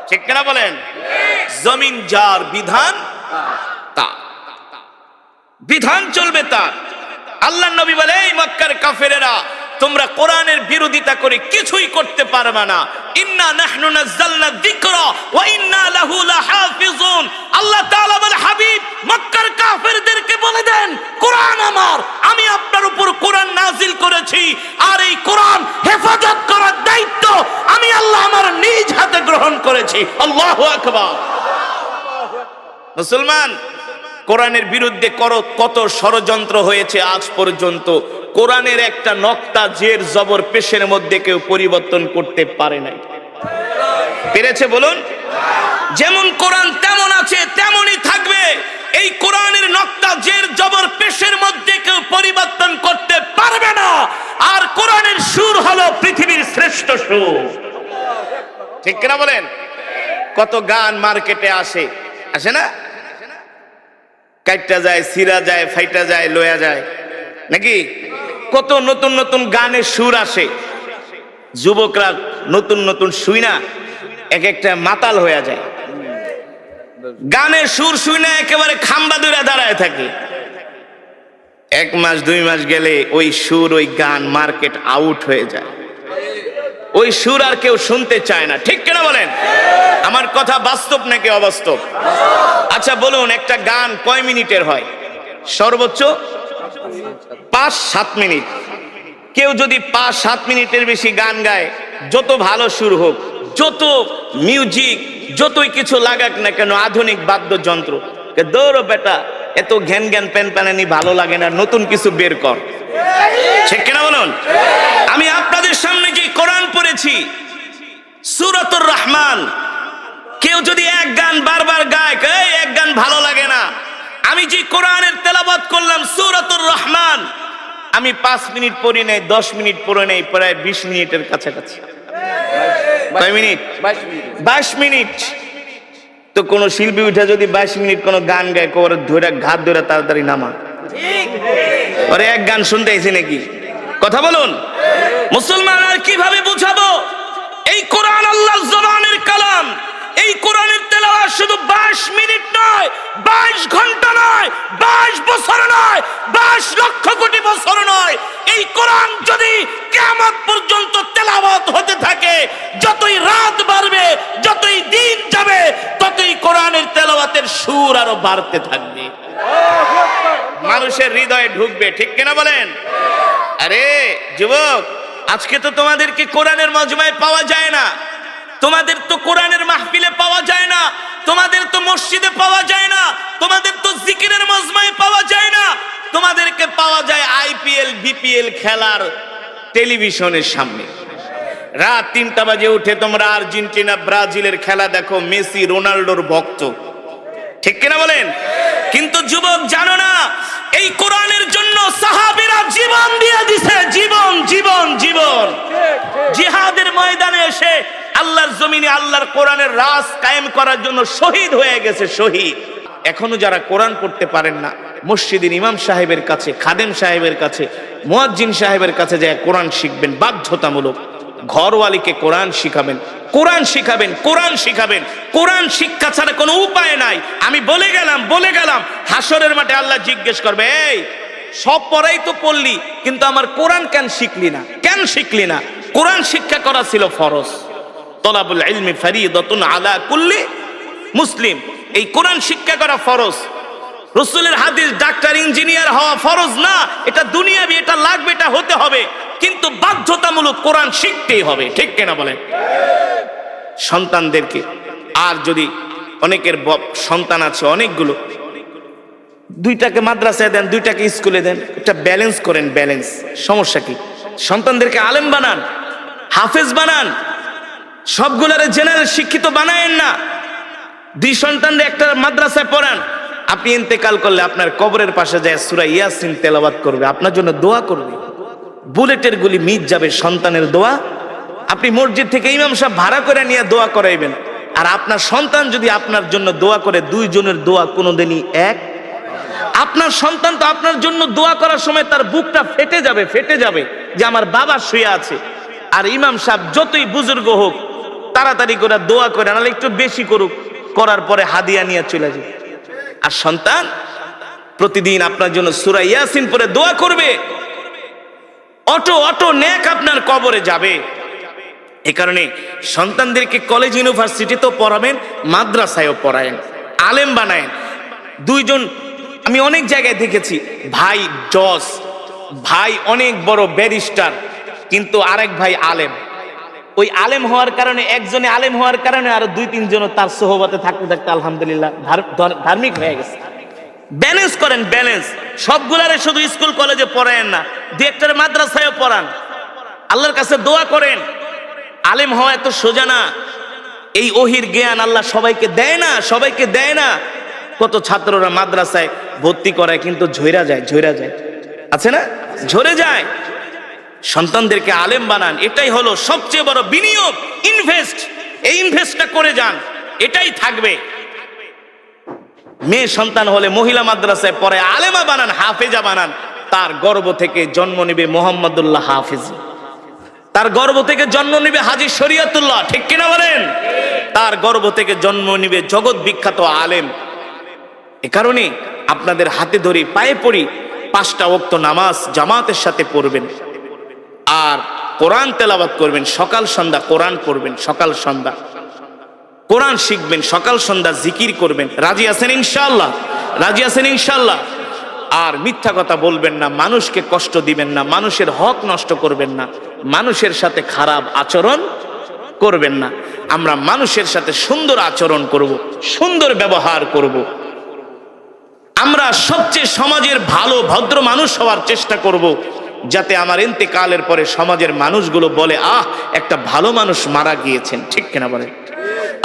ঠিক কিনা বলেন? জমিন যার বিধান তার, বিধান চলবে তার। আল্লাহর নবী বলে, এই মক্কার কাফেরেরা, তোমরা কোরআনের বিরোধিতা করে কিছুই করতে পারবে না। ইন্না নাহনু নাযালনা যিকরা ওয়া ইন্না লাহু লাহাফিজুন। আল্লাহ তাআলা বলে, হাবিব, মক্কার কাফেরদেরকে বলে দেন, কোরআন আমার, আমি আপনার উপর কোরআন নাজিল করেছি, আর এই কোরআন হেফাজত করার দায়িত্ব আমি আল্লাহ আমার নিজ হাতে গ্রহণ করেছি। আল্লাহু আকবার। মুসলমান, কোরআনের বিরুদ্ধে কত ষড়যন্ত্র হয়েছে আজ পর্যন্ত। কোরআনের একটা নক্তা জের জবর পেশের মধ্যে কেউ পরিবর্তন করতে পারে নাই। পেরেছে বলুন? যেমন কোরআন তেমন আছে তেমনই থাকবে। এই কোরআনের নক্তা জের জবর পেশের মধ্যে কেউ পরিবর্তন করতে পারবে না। আর কোরআনের সুর হলো পৃথিবীর শ্রেষ্ঠ সুর। ঠিক কিনা বলেন? কত গান মার্কেটে আসে না? কাইটা যায়, সিরা যায়, ফাইটা যায়, লয়া যায়, নাকি? কত নতুন নতুন গানের সুর আসে। যুবকরা নতুন নতুন শুই না এক একটা মাতাল হয়ে যায়। গানের সুর শুই না একেবারে খাম্বা ধরে দাঁড়ায় থাকে। 1 মাস 2 মাস গেলে ওই সুর, ওই গান মার্কেট আউট হয়ে যায়। ওই সুর আর কেউ শুনতে চায় না। ঠিক কিনা বলেন? আমার কথা বাস্তব নাকি অবাস্তব? আচ্ছা বলুন, একটা গান কয় মিনিটের হয়? সর্বোচ্চ 5-7 মিনিট। কেউ যদি 5-7 মিনিটের বেশি গান গায়, যত ভালো সুর হোক, যত মিউজিক, যতই কিছু লাগাক না কেন, আধুনিক বাদ্যযন্ত্র, দৌড়ো বেটা, এত ঘ্যান ঘ্যান প্যান প্যানানি ভালো লাগে না, নতুন কিছু বের কর। ঠিক কিনা বলুন? আমি আপনাদের সামনে যে কোরআন পড়েছি, সূরাতুর রহমান, কেউ যদি এক গান বারবার গায়, এই এক গান ভালো লাগে না। আমি যে কোরআনের তেলাওয়াত করলাম সূরাতুর রহমান, আমি 5 মিনিট পড়ি নাই, 10 মিনিট পড়ে নেই, প্রায় 20 মিনিটের কাছাকাছি। কয় মিনিট? 22 মিনিট। তো কোন শিল্পী উঠে যদি 22 মিনিট কোন গান গায়, কোর ধরে ঘাত ধরে তাড়াতাড়ি নামা, আরে এক গান শুনতে আইছি নাকি? কথা বলুন। মুসলমান, আর কিভাবে বুঝাবো? এই কোরআন আল্লাহর জবানের কালাম। এই কোরআনের তেলাওয়াত শুধু 22 মিনিট নয়, 22 ঘন্টা নয়, 22 বছর নয়, 22 লক্ষ কোটি বছর নয়। এই কোরআন যদি কিয়ামত পর্যন্ত তেলাওয়াত হতে থাকে, যতই রাত বাড়বে, যতই দিন যাবে, ততই কোরআনের তেলাওয়াতের সুর আরো বাড়তে থাকবে, মানুষের হৃদয়ে ঢুকবে। ঠিক কিনা বলেন? আরে যুবক, আজকে তো তোমাদেরকে কোরআনের মজমায় পাওয়া যায় না, তোমাদের তো কোরআনের মাহফিলে পাওয়া যায় না, তোমাদের তো মসজিদে পাওয়া যায় না, তোমাদের তো জিকিরের মজমায় পাওয়া যায় না, তোমাদেরকে পাওয়া যায় আইপিএল বিপিএল খেলার টেলিভিশনের সামনে। রাত 3টা বাজে উঠে তোমরা আর্জেন্টিনা ব্রাজিলের খেলা দেখো, মেসি রোনাল্ডোর ভক্ত। ঠিক কিনা বলেন? কিন্তু যুবক জানো না, এই কোরআনের জন্য সাহাবীরা জীবন দিয়ে দিছে, জীবন জীবন জীবন। জিহাদের ময়দানে এসে আল্লাহর জমিনে আল্লাহর কোরআনের রাজ কায়েম করার জন্য শহীদ হয়ে গেছে, শহীদ। এখনো যারা কোরআন পড়তে পারেন না, মসজিদের ইমাম সাহেবের কাছে, খাদেম সাহেবের কাছে, মুয়াজ্জিন সাহেবের কাছে যায় কোরআন শিখবেন, বাধ্যতামূলক। ঘরওয়ালিকে কোরআন শিখাবেন, কোরআন শিখাবেন, কোরআন শিখাবেন। কোরআন শিক্ষা ছাড়া কোনো উপায় নাই। আমি বলে গেলাম হাসরের মাঠে আল্লাহ জিজ্ঞেস করবে, এই সব পড়াই তো পড়লি, কিন্তু আমার কোরআন কেন শিখলি না? কেন শিখলি না? কোরআন শিক্ষা করা ছিল ফরজ। তলাবুল ইলমি ফরিদাতুন আলা কুল্লি মুসলিম। এই কোরআন শিক্ষা করা ফরজ। রাসূলের হাদিস ডাক্তার ইঞ্জিনিয়ার হওয়া ফরজ না, এটা দুনিয়াবি, এটা লাগবে, এটা হতে হবে, কিন্তু বাধ্যতামূলক কোরআন শিখতেই হবে। ঠিক কিনা বলেন? সন্তানদেরকে, আর যদি অনেকের সন্তান আছে অনেকগুলো, দুইটাকে মাদ্রাসায় দেন, দুইটাকে স্কুলে দেন, এটা ব্যালেন্স করেন। ব্যালেন্স, সমস্যা কি? সন্তানদেরকে আলেম বানান, হাফেজ বানান, সবগুলারে জেনারেল শিক্ষিত বানায়েন না। দুই সন্তানদের একটা মাদ্রাসায় পড়ান, আপনি ইন্তেকাল করলে আপনার কবরের পাশে যায় সূরা ইয়াসিন তেলাওয়াত করবে, আপনার জন্য দোয়া করবে, বুলেটের গুলি মিট যাবে সন্তানের দোয়া। আপনি মসজিদ থেকে ইমাম সাহেব ভাড়া করে নিয়ে দোয়া করাইবেন, আর আপনার সন্তান যদি আপনার জন্য দোয়া করে, দুইজনের দোয়া কোনোদিনই এক। আপনার সন্তান তো আপনার জন্য দোয়া করার সময় তার বুকটা ফেটে যাবে, ফেটে যাবে যে আমার বাবা শুয়ে আছে। আর ইমাম সাহেব যতই বুজুর্গ হোক, তাড়াতাড়ি করে দোয়া করে, নাহলে একটু বেশি করুক, করার পরে হাদিয়া নিয়ে চলে যাবে। আর সন্তান প্রতিদিন আপনার জন্য সূরা ইয়াসিন পড়ে দোয়া করবে, অটো অটো নেক আপনার কবরে যাবে। এই কারণে সন্তানদেরকে কলেজ ইউনিভার্সিটি তো পড়াবেন, মাদ্রাসায়ও পড়ায়েন, আলেম বানায়েন। দুইজন আমি অনেক জায়গায় দেখেছি, ভাই জজ, ভাই অনেক বড় ব্যারিস্টার, কিন্তু আরেক ভাই আলেম। ওই আলেম হওয়ার কারণে, একজনে আলেম হওয়ার কারণে আরো দুই তিনজন তার সোহবতে থাকতে থাকতে আলহামদুলিল্লাহ ধার্মিক হয়ে গেছে। ব্যালেন্স করেন, ব্যালেন্স। সবগুলারে শুধু স্কুল কলেজে পড়ায়েন না, দু একটার মাদ্রাসায়ও পড়ান, আল্লাহর কাছে দোয়া করেন। আলেম হওয়া এত সোজা না, এই ওহির জ্ঞান আল্লাহ সবাইকে দেয় না, সবাইকে দেয় না। কত ছাত্ররা মাদ্রাসায় ভর্তি করায় কিন্তু ঝইরা যায়, ঝইরা যায়, আছে না, ঝরে যায়। সন্তানদেরকে আলেম বানান, এটাই হলো সবচেয়ে বড় বিনিয়োগ, ইনভেস্ট। এই ইনভেস্টটা করে যান, এটাই থাকবে। মেয়ে সন্তান হলে মহিলা মাদ্রাসায় পড়ে আলেমা বানান, হাফেজা বানান, তার গর্ভ থেকে জন্ম নিবে মোহাম্মদুল্লাহ হাফেজ, তার গর্ভ থেকে জন্ম নিবে হাজী শরীয়তুল্লাহ। ঠিক কিনা বলেন? তার গর্ভ থেকে জন্ম নিবে জগৎ বিখ্যাত আলেম। এ কারণে আপনাদের হাতে ধরি, পায়ে পড়ি, 5টা ওয়াক্ত নামাজ জামাতের সাথে পড়বেন, আর কোরআন তেলাওয়াত করবেন, সকাল সন্ধ্যা কোরআন পড়বেন, সকাল সন্ধ্যা কোরআন শিখবেন, সকাল সন্ধ্যা জিকির করবেন। রাজি আছেন ইনশাআল্লাহ? রাজি আছেন ইনশাআল্লাহ? আর মিথ্যা কথা বলবেন না, মানুষকে কষ্ট দিবেন না, মানুষের হক নষ্ট করবেন না, মানুষের সাথে খারাপ আচরণ করবেন না। আমরা মানুষের সাথে সুন্দর আচরণ করব, সুন্দর ব্যবহার করব। আমরা সবচেয়ে সমাজের ভালো ভদ্র মানুষ হওয়ার চেষ্টা করব, যাতে আমার ইন্তেকালের পরে সমাজের মানুষগুলো বলে, আহ, একটা ভালো মানুষ মারা গিয়েছেন। ঠিক কিনা বলেন?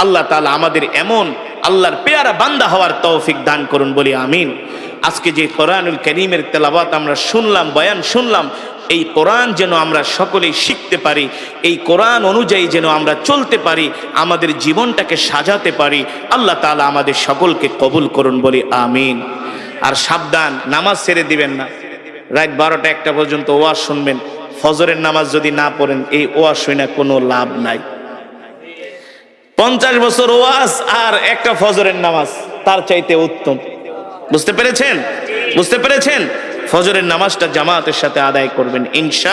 আল্লাহ তাআলা আমাদের এমন আল্লাহর পেয়ারা বান্দা হওয়ার তৌফিক দান করুন, বলি আমিন। আজকে যে কোরআনুল কারীমের তেলাওয়াত আমরা শুনলাম, বয়ান শুনলাম, এই কোরআন যেন আমরা সকলেই শিখতে পারি, এই কোরআন অনুযায়ী যেন আমরা চলতে পারি, আমাদের জীবনটাকে সাজাতে পারি। আল্লাহ তাআলা আমাদের সকলকে কবুল করুন, বলি আমিন। আর সাবধান, নামাজ ছেড়ে দিবেন না। রাত 12টা 1টা পর্যন্ত ওয়াজ শুনবেন, ফজরের নামাজ যদি না পড়েন, এই ওয়াজ শুনে কোনো লাভ নাই। 50 বছর ওয়াজ আর একটা ফজরের নামাজ তার চাইতে উত্তম। বুঝতে পেরেছেন? বুঝতে পেরেছেন? ফজরের নামাজটা জামাতের সাথে আদায় করবেন ইনশা